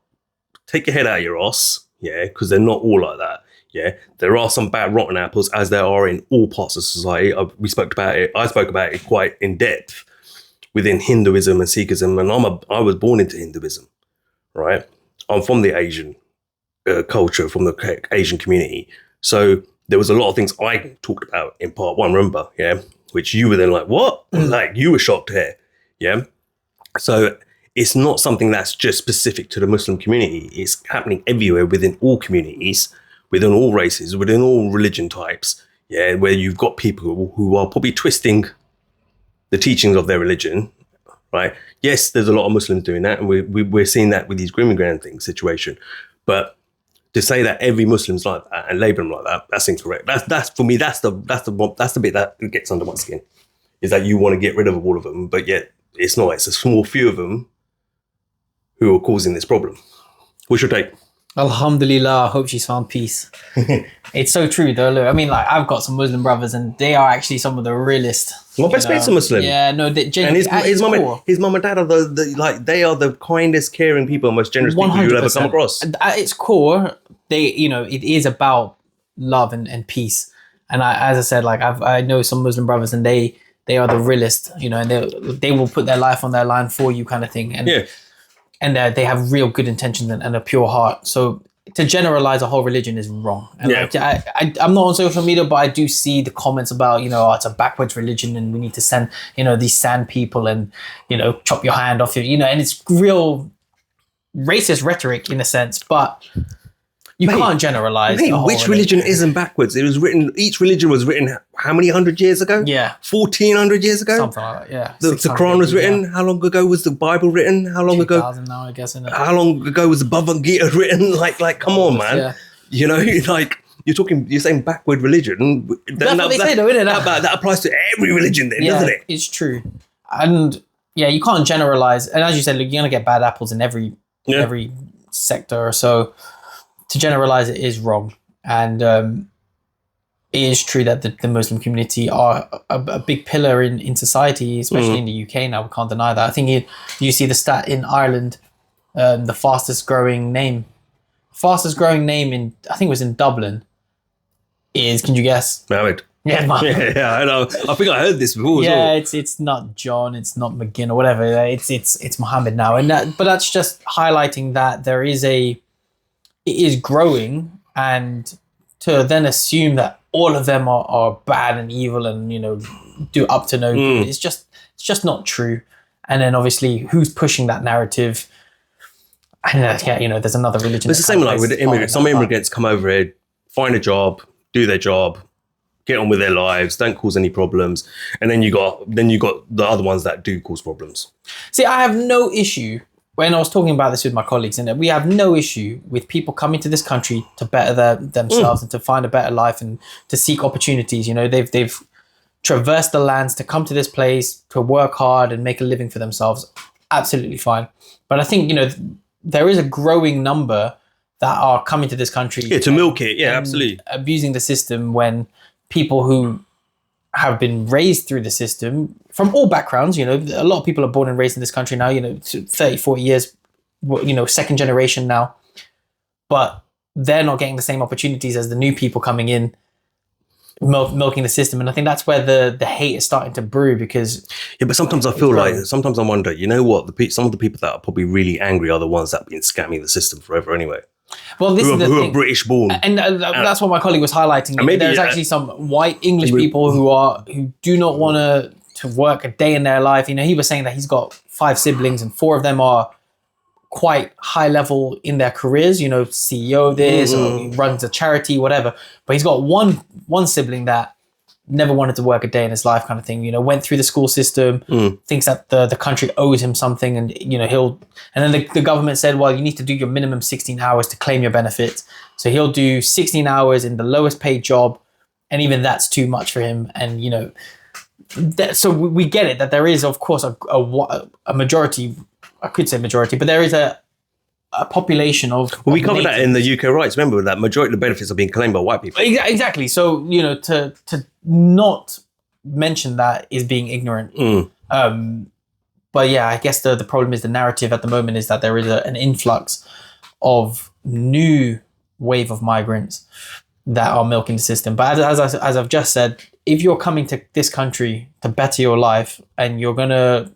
Take your head out of your ass, yeah, because they're not all like that. Yeah, there are some bad rotten apples, as there are in all parts of society. I spoke about it quite in depth within Hinduism and Sikhism, and I was born into Hinduism, right? I'm from the Asian culture from the Asian community. So there was a lot of things I talked about in part one, remember? Yeah. Which you were then like, what? Like you were shocked here. Yeah. So it's not something that's just specific to the Muslim community. It's happening everywhere within all communities, within all races, within all religion types. Yeah. Where you've got people who are probably twisting the teachings of their religion. Right. Yes, there's a lot of Muslims doing that. And we're seeing that with these grooming ground thing situation. But to say that every Muslim's like that and label them like that, that's incorrect. That's for me, that's the bit that gets under my skin. Is that you want to get rid of all of them, but yet it's not. It's a small few of them who are causing this problem. What's your take? Alhamdulillah, I hope she's found peace. It's so true though. Look, I mean, like I've got some Muslim brothers and they are actually some of the realest. My best mate's a Muslim. Yeah, no, and his mum and dad are they are the kindest, caring people, most generous people you'll ever come across. At its core, it is about love and peace. And as I said, like I know some Muslim brothers and they are the realest, and they will put their life on their line for you, kind of thing. And yeah. And they have real good intentions and a pure heart. So to generalize a whole religion is wrong. And I'm not on social media, but I do see the comments about, it's a backwards religion and we need to send, these sand people and, chop your hand off, and it's real racist rhetoric in a sense, but you can't generalize. Which religion isn't backwards? Each religion was written how many 100 years ago? Yeah. 1400 years ago? Something like that, yeah. The Quran was written. How long ago was the Bible written? How long ago? 2000 now, I guess, isn't it? How long ago was the Bhagavad Gita written? Like, come on, man. Yeah. You're saying backward religion. That's what they say though, isn't it? That applies to every religion then, doesn't it? It's true. And yeah, you can't generalize. And as you said, look, you're going to get bad apples in every sector or so. To generalize it is wrong. And it is true that the Muslim community are a big pillar in society, especially in the UK now. We can't deny that. I think you see the stat in Ireland, the fastest growing name in, I think it was in Dublin, is, can you guess? Mohammed. Yeah, Mohammed. Yeah, I know. I think I heard this before. Yeah, it's not John, it's not McGinn or whatever. It's Mohammed now. But that's just highlighting that it is growing, and to then assume that all of them are bad and evil and do up to no good, it's just not true. And then obviously who's pushing that narrative? And there's another religion. It's the same like with the immigrants. Some immigrants come over here, find a job, do their job, get on with their lives, don't cause any problems, and then you got the other ones that do cause problems. See, I have no issue. When I was talking about this with my colleagues, and we have no issue with people coming to this country to better themselves and to find a better life and to seek opportunities. They've traversed the lands to come to this place to work hard and make a living for themselves. Absolutely fine. But I think, there is a growing number that are coming to this country. Yeah, to milk it. Yeah, absolutely. Abusing the system when people who have been raised through the system from all backgrounds, a lot of people are born and raised in this country now, 30, 40 years, second generation now, but they're not getting the same opportunities as the new people coming in, milking the system. And I think that's where the hate is starting to brew because... Yeah, but sometimes I feel sometimes I wonder, some of the people that are probably really angry are the ones that have been scamming the system forever anyway. Well, this is the who thing. are British born, and that's what my colleague was highlighting. There's actually some white English people who do not want to work a day in their life. He was saying that he's got 5 siblings and 4 of them are quite high level in their careers. CEO of this or he runs a charity, whatever. But he's got one sibling that never wanted to work a day in his life, kind of thing. Went through the school system, thinks that the country owes him something, and and then the government said, well, you need to do your minimum 16 hours to claim your benefits. So he'll do 16 hours in the lowest paid job, and even that's too much for him. And so we get it that there is, of course, a majority. I could say majority, but there is a population of... Well, we covered that in the UK rights. Remember that majority of the benefits are being claimed by white people. Exactly. So, to not mention that is being ignorant. But yeah, I guess the problem is the narrative at the moment is that there is an influx of new wave of migrants that are milking the system. But as I've just said, if you're coming to this country to better your life and you're going to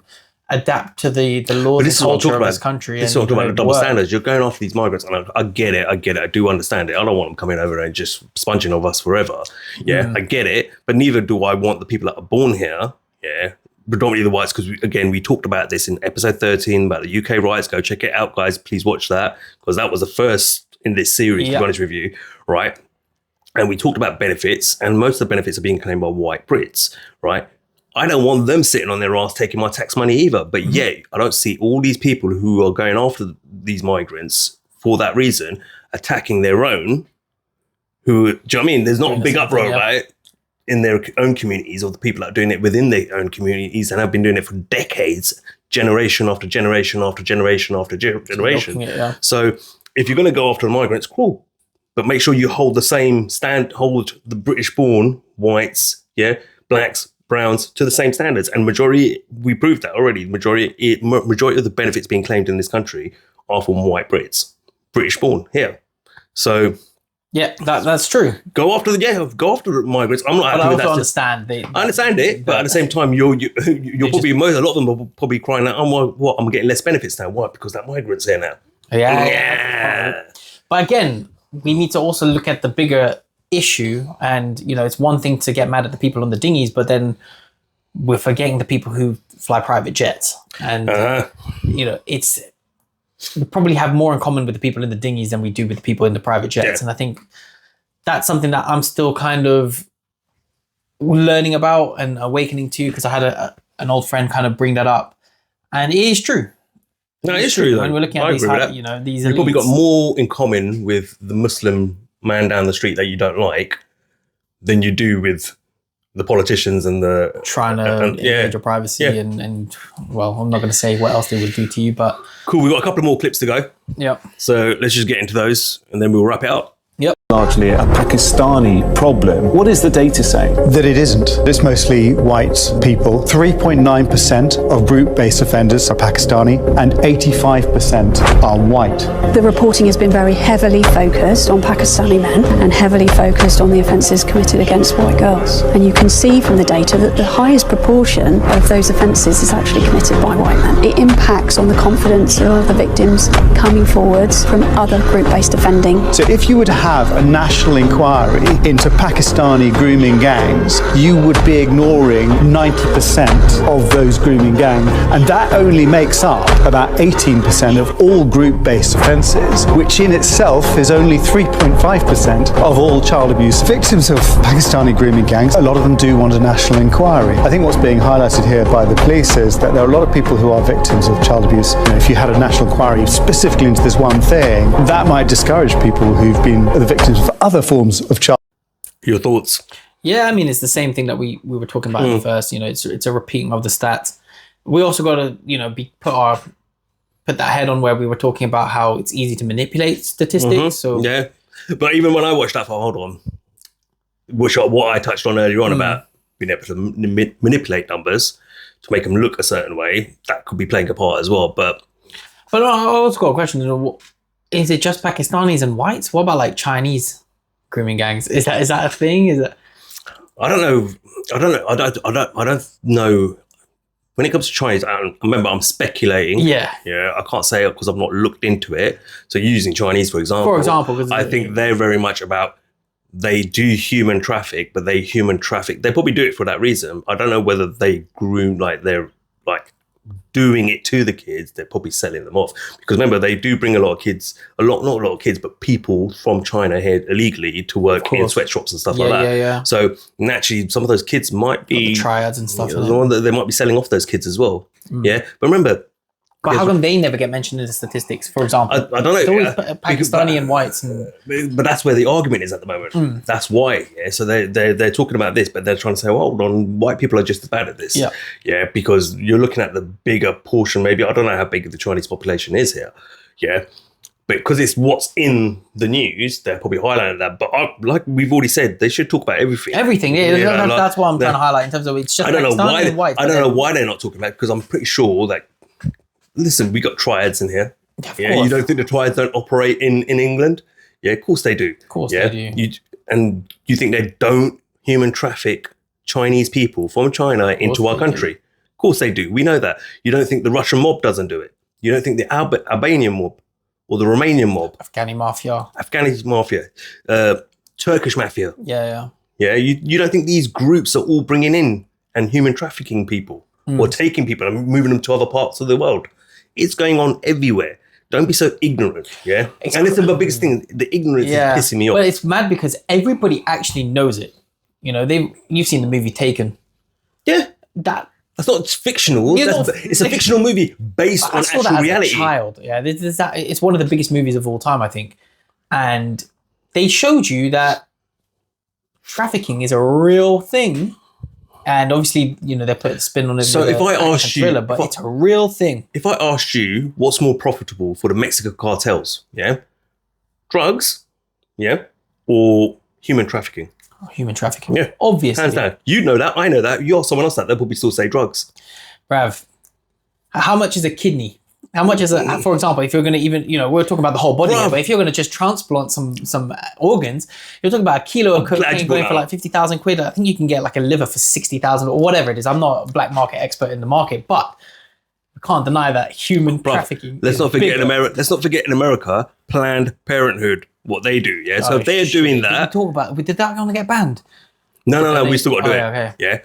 adapt to the laws and culture of this country. This is what I'm talking about, the double standards. You're going after these migrants, and I get it. I do understand it. I don't want them coming over and just sponging of us forever. Yeah, I get it. But neither do I want the people that are born here, predominantly the whites, because we talked about this in episode 13 about the UK riots. Go check it out, guys. Please watch that, because that was the first in this series, to be honest with you, right? And we talked about benefits, and most of the benefits are being claimed by white Brits, right? I don't want them sitting on their ass taking my tax money either. But I don't see all these people who are going after these migrants for that reason attacking their own, who, do you know what I mean? There's not a big uproar about it in their own communities, or the people that are doing it within their own communities and have been doing it for decades, generation after generation after generation after generation. So if you're going to go after the migrants, cool. But make sure you hold the same hold the British-born whites, blacks, browns to the same standards. And majority, we proved that already. Majority of the benefits being claimed in this country are from white Brits, British-born here. So that's true. Go after the migrants. I'm not happy with that. I understand it, but at the same time, you're probably a lot of them are probably crying out, "Oh, I'm getting less benefits now. Why? Because that migrant's here now." But again, we need to also look at the bigger issue, and it's one thing to get mad at the people on the dinghies, but then we're forgetting the people who fly private jets, and it's we probably have more in common with the people in the dinghies than we do with the people in the private jets. And I think that's something that I'm still kind of learning about and awakening to, because I had an old friend kind of bring that up, and it is true. No, it's true. When we're looking at these you've probably got more in common with the Muslim man down the street that you don't like than you do with the politicians and the trying to invade your privacy and well, I'm not going to say what else they would do to you, but cool. We've got a couple more clips to go. Yep. So let's just get into those and then we'll wrap it up. Yep. Largely a Pakistani problem. What is the data saying? That it isn't. It's mostly white people. 3.9% of group-based offenders are Pakistani and 85% are white. The reporting has been very heavily focused on Pakistani men and heavily focused on the offences committed against white girls. And you can see from the data that the highest proportion of those offences is actually committed by white men. It impacts on the confidence of the victims coming forwards from other group-based offending. So if you would have a national inquiry into Pakistani grooming gangs, you would be ignoring 90% of those grooming gangs, and that only makes up about 18% of all group-based offences, which in itself is only 3.5% of all child abuse. Victims of Pakistani grooming gangs, a lot of them do want a national inquiry. I think what's being highlighted here by the police is that there are a lot of people who are victims of child abuse. If you had a national inquiry specifically into this one thing, that might discourage people who've been the victims of other forms of child. Your thoughts? Yeah, I mean, it's the same thing that we were talking about at first. It's a repeating of the stats. We also got to put that head on where we were talking about how it's easy to manipulate statistics. So but even when I watched that, hold on, what I touched on earlier on about being able to manipulate numbers to make them look a certain way, that could be playing a part as well. But I also got a question. Is it just Pakistanis and whites? What about like Chinese grooming gangs? Is that a thing? Is it? I don't know. I don't know. When it comes to Chinese, remember I'm speculating. Yeah. I can't say it because I've not looked into it. So using Chinese, for example, I think they're very much about, they do human traffic, but they probably do it for that reason. I don't know whether they groom, like they're like doing it to the kids. They're probably selling them off, because remember, they do bring a lot of kids, not a lot of kids, but people from China here illegally to work in sweatshops and stuff like that. So naturally, some of those kids might be triads and stuff. They might be selling off those kids as well. But remember, but how come they never get mentioned in the statistics? For example, I don't know. It's always Pakistani and whites, but that's where the argument is at the moment. That's why. So they're talking about this, but they're trying to say, well, hold on, white people are just as bad at this. Because you're looking at the bigger portion. Maybe I don't know how big the Chinese population is here. But because it's what's in the news, they're probably highlighting that. But like we've already said, they should talk about everything. That's what I'm trying to highlight in terms of it's just Pakistani and whites. I don't know why they're not talking about it, because I'm pretty sure that. Listen, we got triads in here. You don't think the triads don't operate in England? Yeah, of course they do. Of course they do. You think they don't human traffic Chinese people from China into our country? Of course they do. We know that. You don't think the Russian mob doesn't do it. You don't think the Albanian mob or the Romanian mob. Afghani mafia. Turkish mafia. Yeah. Yeah, you don't think these groups are all bringing in and human trafficking people or taking people and moving them to other parts of the world? It's going on everywhere. Don't be so ignorant, yeah? And it's the biggest thing. The ignorance is pissing me off. Well, it's mad because everybody actually knows it. You know, you've seen the movie Taken. Yeah. That's not fictional. It's a fictional movie based on actual reality. As a child, yeah. It's one of the biggest movies of all time, I think. And they showed you that trafficking is a real thing. And obviously, you know, they put a spin on it. So if I asked you, but it's a real thing. If I asked you what's more profitable for the Mexican cartels, yeah? Drugs, yeah? Or human trafficking? Human trafficking. Yeah. Obviously. Hands down. You know that. I know that. You ask someone else that, they'll probably still say drugs. Bruv, how much is a kidney? How much is for example, if you're going to even, you know, we're talking about the whole body here, but if you're going to just transplant some organs, you're talking about a kilo of cocaine going for like 50,000 quid. I think you can get like a liver for 60,000 or whatever it is. I'm not a black market expert in the market, but I can't deny that human trafficking. Let's not forget in America, Planned Parenthood, what they do. Yeah. So if they're doing that. Did that going to get banned? No. We still got to do it. Okay. Yeah.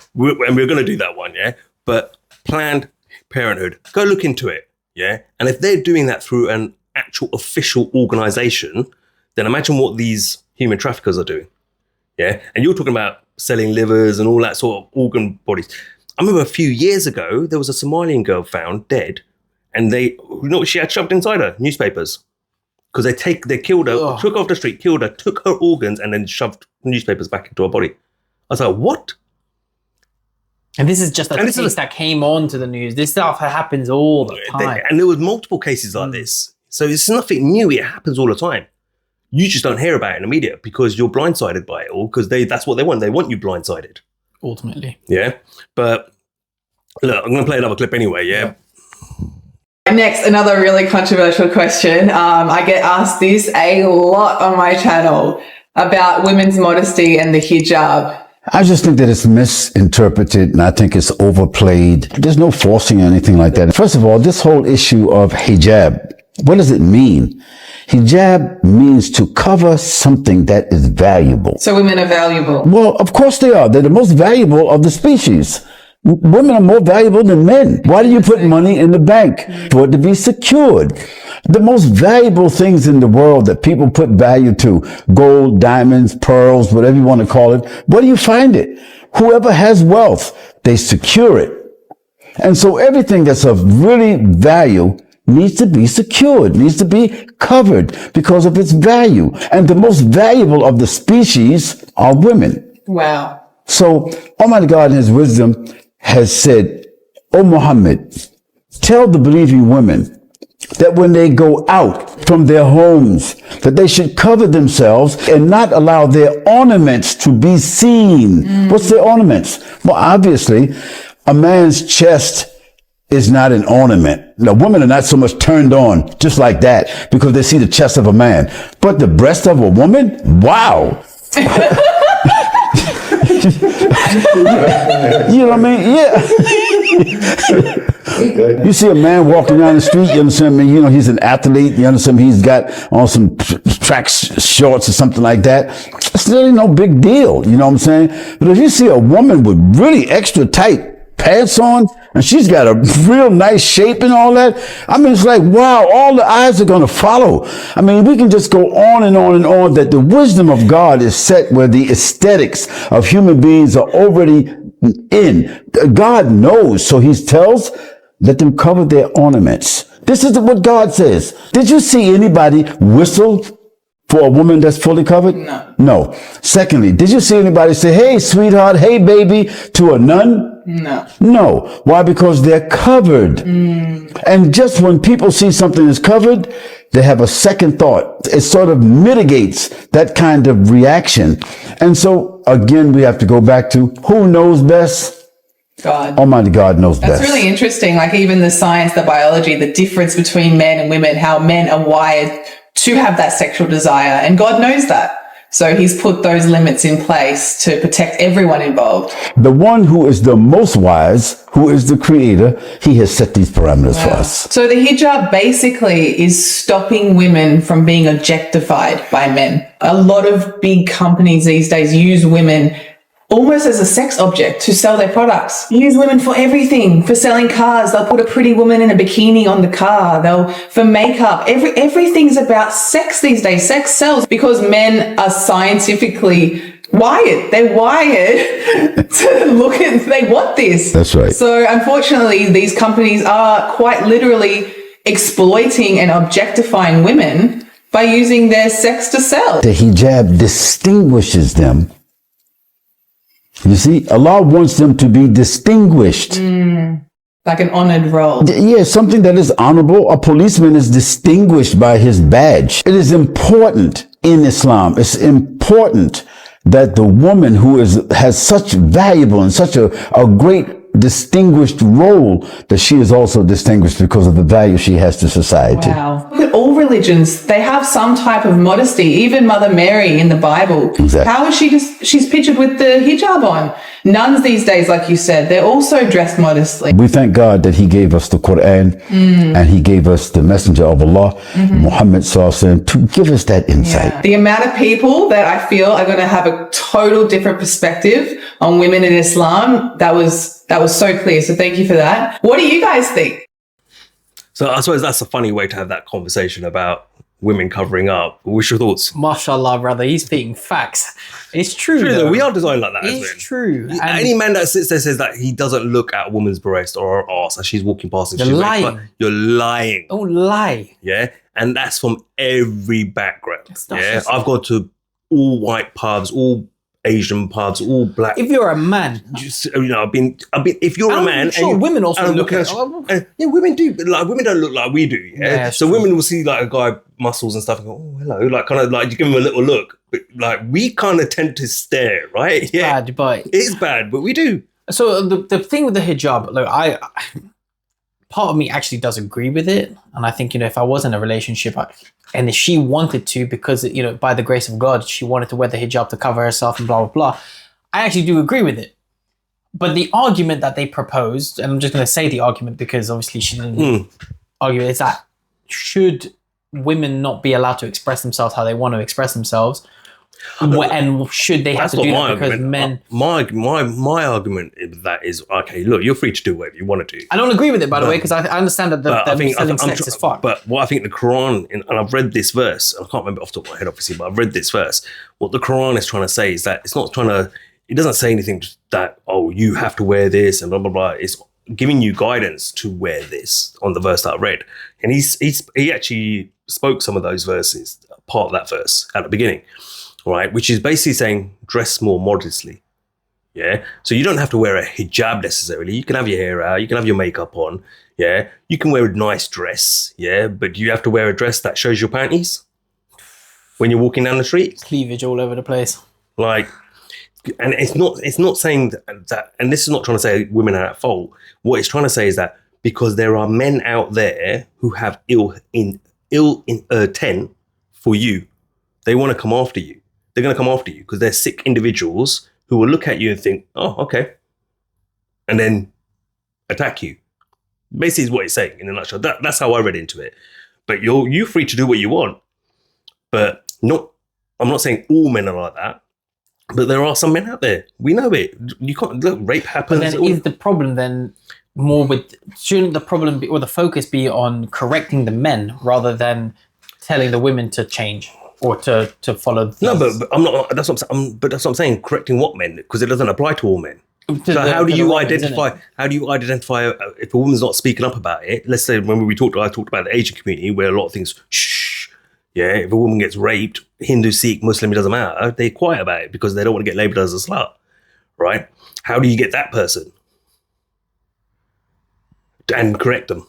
And we're going to do that one. Yeah. But Planned Parenthood, go look into it. Yeah. And if they're doing that through an actual official organization, then imagine what these human traffickers are doing. Yeah. And you're talking about selling livers and all that sort of organ bodies. I remember a few years ago, there was a Somalian girl found dead, and you know what she had shoved inside her? Newspapers. Because they killed her, took her off the street, killed her, took her organs, and then shoved newspapers back into her body. I was like, what? And this is just a case that came on to the news. This stuff happens all the time. And there was multiple cases like this. So it's nothing new. It happens all the time. You just don't hear about it in the media because you're blindsided by it all, because that's what they want. They want you blindsided. Ultimately. Yeah. But look, I'm going to play another clip anyway, yeah? Next, another really controversial question. I get asked this a lot on my channel about women's modesty and the hijab. I just think that it's misinterpreted and I think it's overplayed. There's no forcing or anything like that. First of all, this whole issue of hijab, what does it mean? Hijab means to cover something that is valuable. So women are valuable? Well, of course they are. They're the most valuable of the species. Women are more valuable than men. Why do you put money in the bank? For it to be secured. The most valuable things in the world that people put value to, gold, diamonds, pearls, whatever you want to call it, where do you find it? Whoever has wealth, they secure it. And so everything that's of really value needs to be secured, needs to be covered because of its value. And the most valuable of the species are women. Wow. So Almighty God in his wisdom has said, "O Muhammad, tell the believing women that when they go out from their homes, that they should cover themselves and not allow their ornaments to be seen." What's their ornaments? Well, obviously, a man's chest is not an ornament. Now, women are not so much turned on just like that because they see the chest of a man. But the breast of a woman? Wow. You know what I mean? Yeah. You see a man walking down the street, you understand me? You know, he's an athlete. You understand me? He's got on some track shorts or something like that. It's really no big deal. You know what I'm saying? But if you see a woman with really extra tight pants on, and she's got a real nice shape and all that, I mean, it's like, wow, all the eyes are going to follow. I mean, we can just go on and on and on that the wisdom of God is set where the aesthetics of human beings are already in. God knows, so he tells, let them cover their ornaments. This is what God says. Did you see anybody whistle for a woman that's fully covered? No. Secondly, did you see anybody say, "Hey, sweetheart, hey, baby," to a nun? No. Why? Because they're covered. And just when people see something is covered, they have a second thought. It sort of mitigates that kind of reaction. And so, again, we have to go back to who knows best? God. Almighty God knows best. That's really interesting. Like even the science, the biology, the difference between men and women, how men are wired to have that sexual desire. And God knows that. So he's put those limits in place to protect everyone involved. The one who is the most wise, who is the creator, he has set these parameters for us. So the hijab basically is stopping women from being objectified by men. A lot of big companies these days use women almost as a sex object to sell their products. Use women for everything, for selling cars. They'll put a pretty woman in a bikini on the car. For makeup. Everything's about sex these days. Sex sells because men are scientifically wired. They're wired to look at, they want this. That's right. So unfortunately, these companies are quite literally exploiting and objectifying women by using their sex to sell. The hijab distinguishes them. You see, Allah wants them to be distinguished. Like an honored role. Yeah, something that is honorable. A policeman is distinguished by his badge. It is important in Islam. It's important that the woman who has such valuable and such a great distinguished role, that she is also distinguished because of the value she has to society. Wow. Look at all religions. They have some type of modesty. Even Mother Mary in the Bible. Exactly. How is she's pictured with the hijab on? Nuns these days, like you said, they're also dressed modestly. We thank God that he gave us the Quran and he gave us the messenger of Allah, Muhammad Sallallahu Alaihi Wasallam, to give us that insight. Yeah. The amount of people that I feel are going to have a total different perspective on women in Islam, that was so clear. So thank you for that. What do you guys think? So I suppose that's a funny way to have that conversation about women covering up. What's your thoughts? Mashallah, brother, he's speaking facts. It's true. Though. We are designed like that. It's true. Any man that sits there says that he doesn't look at a woman's breast or her ass as she's walking past, You're lying. You're lying. Don't lie. Yeah, and that's from every background. Yeah, I've gone to all white pubs, all Asian pubs, all black. If you're a man, I've been. If you're a man, sure, women also look at. Yeah, women do, but like women don't look like we do. Yeah, so women will see like a guy muscles and stuff and go, "Oh, hello," like kind of like you give him a little look. But like we kind of tend to stare, right? It's bad, but it's bad, but we do. So the thing with the hijab, look, part of me actually does agree with it, and I think if I was in a relationship, and if she wanted to, because by the grace of God, she wanted to wear the hijab to cover herself and blah blah blah, I actually do agree with it. But the argument that they proposed, and I'm just going to say the argument because obviously she didn't argue, is that should women not be allowed to express themselves how they want to express themselves? And should they have to do that because men? My argument is that is okay. Look, you're free to do whatever you want to do. I don't agree with it, by the way, because I understand that selling sex is fucked. But what I think the Quran, and I've read this verse, I can't remember off the top of my head, obviously, but I've read this verse. What the Quran is trying to say is that it's not trying to. It doesn't say anything that you have to wear this and blah blah blah. It's giving you guidance to wear this on the verse that I read, and he actually spoke some of those verses, part of that verse at the beginning. Right, which is basically saying dress more modestly. Yeah, so you don't have to wear a hijab necessarily. You can have your hair out, you can have your makeup on. Yeah, you can wear a nice dress. Yeah, but you have to wear a dress that shows your panties when you're walking down the street. Cleavage all over the place. Like, and it's not saying that. And this is not trying to say women are at fault. What it's trying to say is that because there are men out there who have ill intent for you, they want to come after you. They're going to come after you because they're sick individuals who will look at you and think, oh, okay. And then attack you. Basically is what it's saying in a nutshell. That's how I read into it. But you're free to do what you want. But I'm not saying all men are like that. But there are some men out there. We know it. You can't, look, rape happens. But then is the problem then more with, shouldn't the problem be, or the focus be on correcting the men rather than telling the women to change? Or to follow. No, but I'm not. That's what I'm saying. Correcting what men? Because it doesn't apply to all men. So how do you identify? How do you identify if a woman's not speaking up about it? Let's say when I talked about the Asian community, where a lot of things. Shh. Yeah, if a woman gets raped, Hindu, Sikh, Muslim, it doesn't matter. They're quiet about it because they don't want to get labelled as a slut, right? How do you get that person and correct them?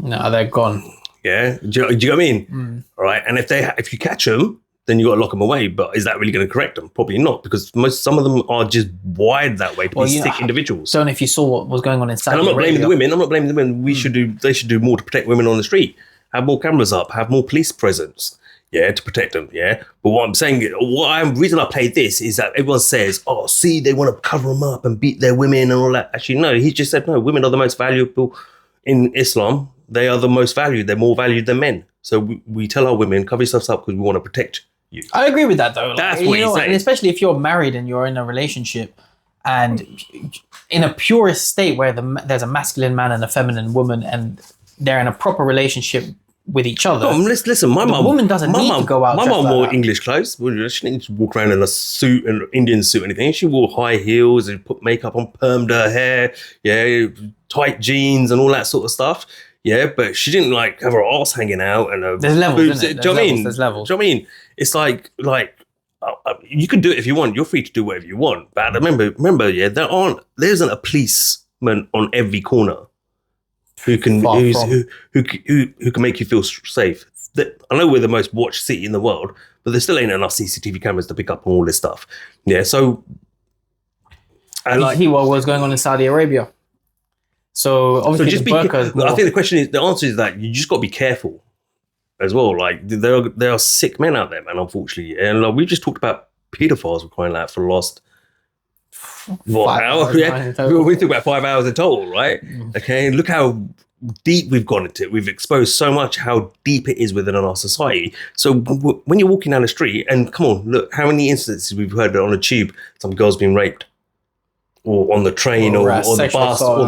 No, they're gone. Yeah, do you know what I mean? All right, and if you catch them, then you got to lock them away. But is that really going to correct them? Probably not, because some of them are just wired that way to be sick individuals. So, if you saw what was going on in Saudi and I'm not blaming the women. I'm not blaming the women. They should do more to protect women on the street. Have more cameras up. Have more police presence. to protect them, But what I'm saying, reason I played this is that everyone says, oh, see, they want to cover them up and beat their women and all that. Actually, no, he just said, no, women are the most valuable in Islam. They are the most valued. They're more valued than men. So we tell our women, cover yourselves up because we want to protect you. I agree with that, though. That's what he's saying. And especially if you're married and you're in a relationship and in a purest state where there's a masculine man and a feminine woman and they're in a proper relationship with each other. No, listen, my mum. woman doesn't need to go out. My mum like wore that. English clothes. She didn't walk around in a suit, an Indian suit, or anything. She wore high heels and put makeup on, permed her hair, tight jeans and all that sort of stuff. But she didn't like have her arse hanging out and there's levels, boobs. isn't it? Do you know what I mean? There's levels. Do you know what I mean? It's like you can do it if you want. You're free to do whatever you want. But remember, there isn't a policeman on every corner who can make you feel safe. I know we're the most watched city in the world, but there still ain't enough CCTV cameras to pick up on all this stuff. So what was going on in Saudi Arabia. So obviously I think the answer is that you just got to be careful as well. Like there are sick men out there, man, unfortunately. And we just talked about pedophiles crying out for the last 5 hours. We talked about 5 hours in total, right? Okay, look how deep we've gone into it. We've exposed so much how deep it is within our society. So when you're walking down the street, and come on, look how many instances we've heard on a tube, some girls being raped, or on the train, or the bus, or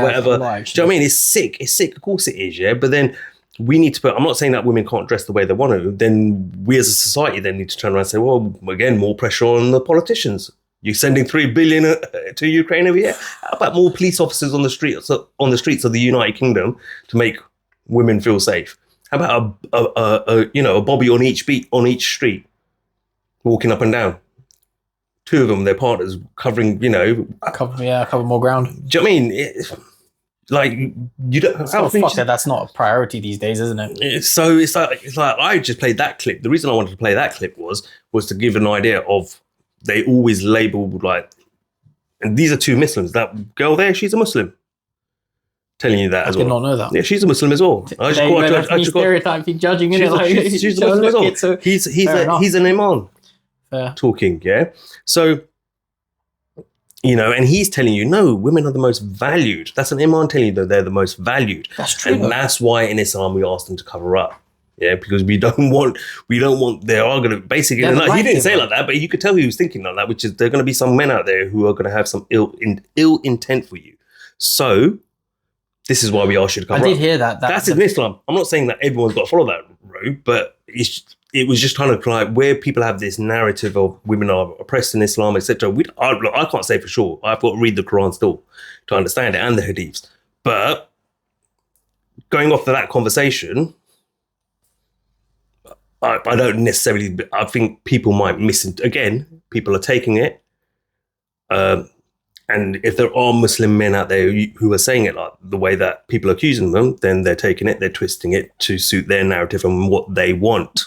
whatever. Do you know what I mean? It's sick. It's sick. Of course it is, But then we need to I'm not saying that women can't dress the way they want to. Then we as a society then need to turn around and say, well, again, more pressure on the politicians. You're sending $3 billion to Ukraine every year. How about more police officers on the streets of the United Kingdom to make women feel safe? How about a Bobby on each street, walking up and down? 2 of them, their partners, covering, cover more ground. Do you know what I mean? You don't. That's not a priority these days, isn't it? It's like I just played that clip. The reason I wanted to play that clip was to give an idea of. They always label and these are 2 Muslims. That girl there, she's a Muslim. Telling you that as well. I did not know that. Yeah, she's a Muslim as well. Stereotyping, judging, she's a Muslim as well. He's an imam. Fair. Talking, So, and he's telling you, no, women are the most valued. That's an imam telling you that they're the most valued. That's true. And that's why in Islam we ask them to cover up. Because we don't want, they are going to basically, he didn't say it like that, but you could tell he was thinking like that, which is there are going to be some men out there who are going to have some ill intent for you. So this is why we ask you to cover up. I did hear that. That's in Islam. I'm not saying that everyone's got to follow that road, but it was just kind of like where people have this narrative of women are oppressed in Islam, etc. I can't say for sure. I've got to read the Quran still to understand it and the Hadiths. But going off to that conversation, I don't necessarily. I think people might miss it. Again, people are taking it, and if there are Muslim men out there who are saying it like the way that people are accusing them, then they're taking it, they're twisting it to suit their narrative and what they want.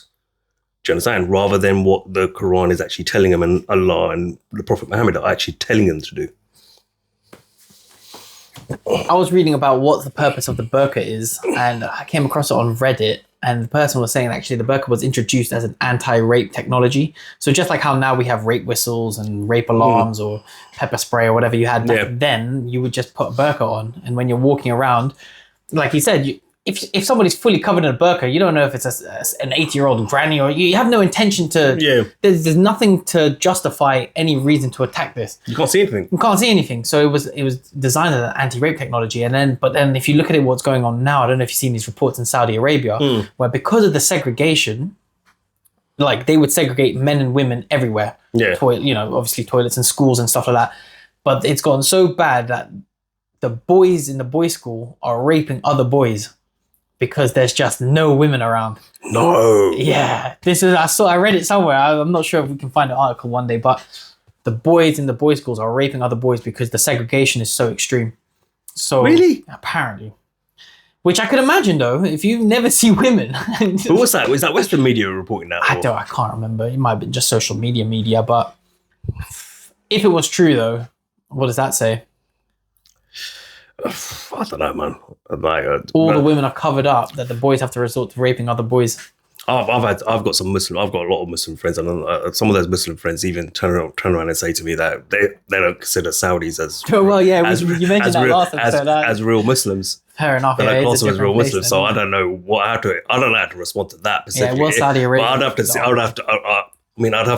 Do you understand? Rather than what the Quran is actually telling them, and Allah and the Prophet Muhammad are actually telling them to do. I was reading about what the purpose of the burqa is, and I came across it on Reddit. And the person was saying actually the burqa was introduced as an anti-rape technology. So just like how now we have rape whistles and rape alarms or pepper spray or whatever you had back then, you would just put a burqa on. And when you're walking around, like he said, if somebody's fully covered in a burqa, you don't know if it's an 80-year-old granny or you have no intention to. Yeah. There's nothing to justify any reason to attack this. You can't see anything. You can't see anything. So it was designed as an anti-rape technology. But then if you look at it, what's going on now, I don't know if you've seen these reports in Saudi Arabia, where because of the segregation, like they would segregate men and women everywhere. Yeah. Obviously toilets and schools and stuff like that. But it's gotten so bad that the boys in the boys' school are raping other boys. Because there's just no women around. No. Yeah. I read it somewhere. I'm not sure if we can find an article one day, but the boys in the boys' schools are raping other boys because the segregation is so extreme. So really? Apparently. Which I could imagine though, if you never see women. But what's that? Was that Western media reporting that? I can't remember. It might have been just social media, but if it was true though, what does that say? I don't know, man. All the women are covered up that the boys have to resort to raping other boys. I've got a lot of Muslim friends, and some of those Muslim friends even turn around and say to me that they don't consider Saudis as you mentioned that last episode as real Muslims. Fair enough. They don't class them as real place, Muslims, so I don't know how to respond to that. Yeah, well, Saudi Arabia. But I'd have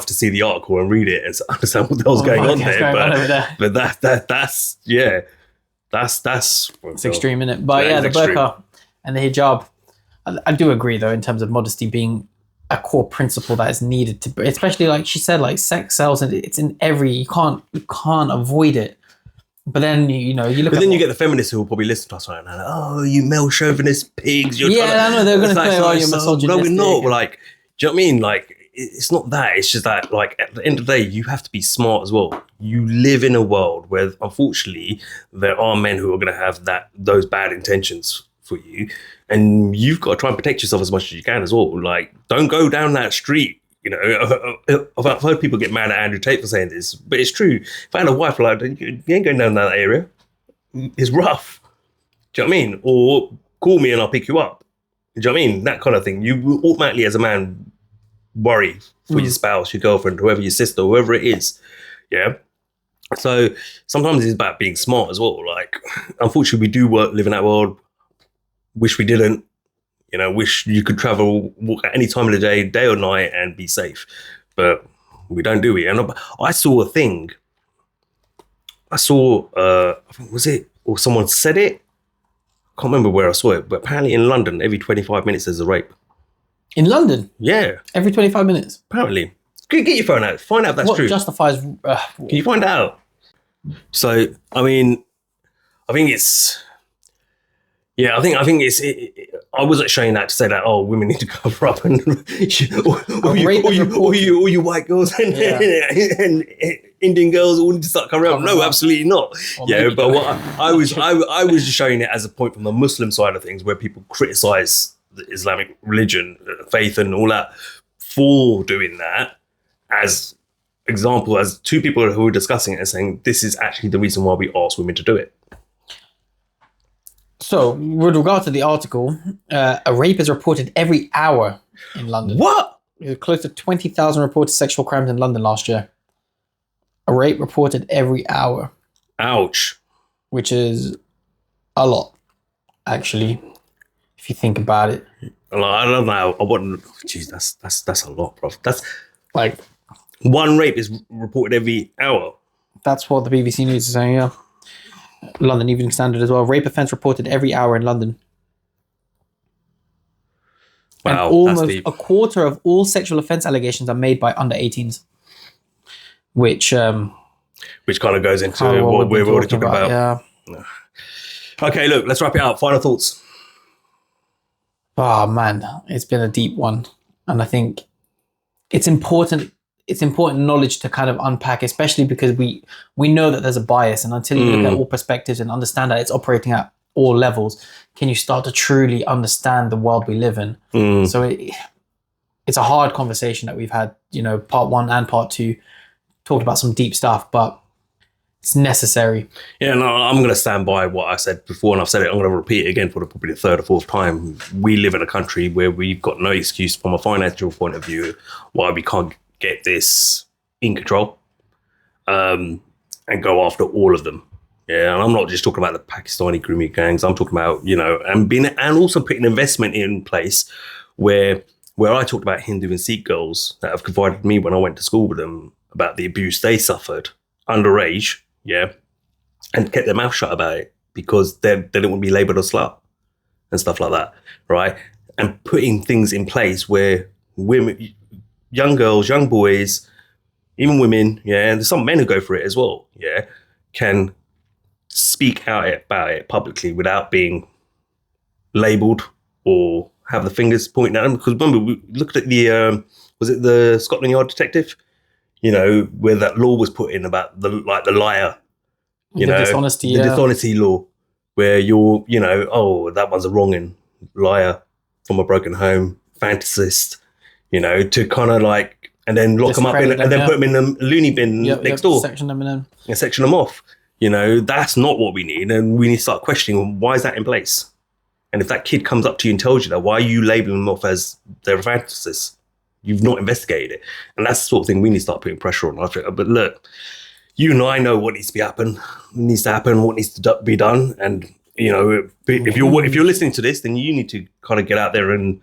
to see the article and read it and understand what the hell's going on there. But that's it's extreme, isn't it? But the burqa and the hijab. I do agree, though, in terms of modesty being a core principle that is needed to, especially like she said, like sex sells and it's in you can't avoid it. But then you look. But then you get the feminists who will probably listen to us right now. Oh, you male chauvinist pigs! I know they're going to say, "Oh, you're misogynistic." No, we're not. We're like, do you know what I mean? Like, it's not that. It's just that, like, at the end of the day, you have to be smart as well. You live in a world where, unfortunately, there are men who are going to have those bad intentions for you. And you've got to try and protect yourself as much as you can as well. Like, don't go down that street. I've heard people get mad at Andrew Tate for saying this, but it's true. If I had a wife, like, you ain't going down that area. It's rough. Do you know what I mean? Or call me and I'll pick you up. Do you know what I mean? That kind of thing. You will automatically, as a man, worry for your spouse, your girlfriend, whoever, your sister, whoever it is. Yeah. So sometimes it's about being smart as well. Like, unfortunately, we do live in that world. Wish we didn't, wish you could travel, walk at any time of the day or night, and be safe. But we don't do it. And I saw a thing. Was it, or someone said it? I can't remember where I saw it, but apparently in London, every 25 minutes there's a rape. In London? Yeah. Every 25 minutes? Apparently. Get your phone out. Find out if that's true. What justifies... Can you find out? So, I think it's... Yeah, I think it's. I wasn't showing that to say that women need to cover up and or you white girls and Indian girls all need to start covering up. No, absolutely not. But what I was just showing it as a point from the Muslim side of things, where people criticize the Islamic religion, faith, and all that for doing that. As example, as two people who were discussing it and saying this is actually the reason why we ask women to do it. So, with regard to the article, a rape is reported every hour in London. What? Close to 20,000 reported sexual crimes in London last year. A rape reported every hour. Ouch. Which is a lot, actually, if you think about it. I don't know. Jeez, that's a lot, bro. That's like one rape is reported every hour. That's what the BBC News is saying, yeah. London Evening Standard as well. Rape offence reported every hour in London. Wow, and almost a quarter of all sexual offence allegations are made by under 18s. Which kind of goes into what we're already talking about. Yeah. Okay, look, let's wrap it up. Final thoughts. Oh man, it's been a deep one. And I think it's important knowledge to kind of unpack, especially because we know that there's a bias, and until you look at all perspectives and understand that it's operating at all levels, can you start to truly understand the world we live in. So it's a hard conversation that we've had, part 1 and part 2 talked about some deep stuff, but it's necessary. Yeah, no, I'm going to stand by what I said before, and I've said it, I'm going to repeat it again for probably the third or fourth time. We live in a country where we've got no excuse from a financial point of view why we can't get this in control and go after all of them. Yeah, and I'm not just talking about the Pakistani grooming gangs. I'm talking about, and also putting investment in place where I talked about Hindu and Sikh girls that have confided in me when I went to school with them about the abuse they suffered underage, yeah, and kept their mouth shut about it because they didn't want to be labelled a slut and stuff like that, right? And putting things in place where women, young girls, young boys, even women, yeah, and there's some men who go for it as well, yeah, can speak out about it publicly without being labelled or have the fingers pointing at them. Because remember, we looked at the, was it the Scotland Yard detective? Where that law was put in about the liar, the dishonesty law, where you're, that one's a wronging liar from a broken home, fantasist, to kind of like, and then lock them up and then put them in the loony bin next door. Section them in. And section them off. That's not what we need. And we need to start questioning, why is that in place? And if that kid comes up to you and tells you that, why are you labeling them off as they're a fantasist? You've not investigated it. And that's the sort of thing we need to start putting pressure on. But look, you and I know what needs to happen, what needs to be done. And, you know, if you're listening to this, then you need to kind of get out there and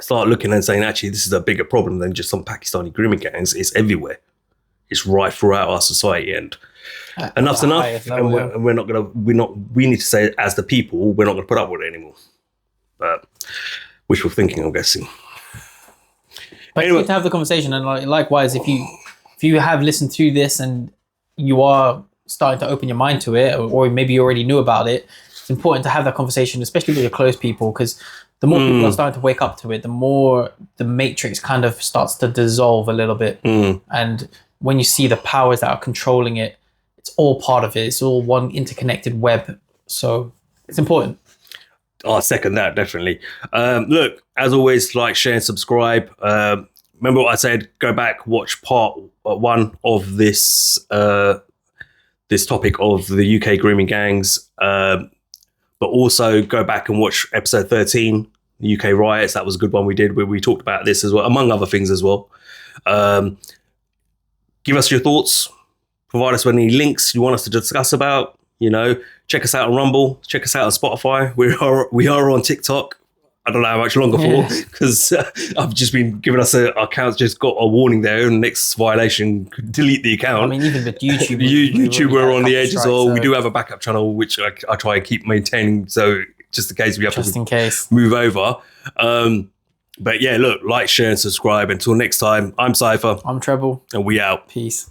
start looking and saying, actually, this is a bigger problem than just some Pakistani grooming gangs. It's everywhere. It's right throughout our society. And enough's enough. And we need to say, as the people, we're not going to put up with it anymore. But wishful thinking, I'm guessing. But anyway, it's good to have the conversation, and likewise, if you have listened to this and you are starting to open your mind to it, or maybe you already knew about it, it's important to have that conversation, especially with your close people, because the more people are starting to wake up to it, the more the matrix kind of starts to dissolve a little bit. And when you see the powers that are controlling it, it's all part of it. It's all one interconnected web. So it's important. I second that, definitely. Look, as always, like, share, and subscribe. Remember what I said? Go back, watch part 1 of this this topic of the UK grooming gangs. But also go back and watch episode 13, the UK riots. That was a good one we did, where we talked about this as well, among other things as well. Give us your thoughts. Provide us with any links you want us to discuss about. You know, check us out on Rumble. Check us out on Spotify. We are on TikTok. I don't know how much longer for, because I've just been giving us our account's just got a warning there, and next violation could delete the account. I mean, even with YouTube, YouTube, we're on the edge as well. So. We do have a backup channel, which I try and keep maintaining, so just in case we have to move over. But yeah, look, like, share, and subscribe. Until next time, I'm Cypher. I'm Treble. And we out. Peace.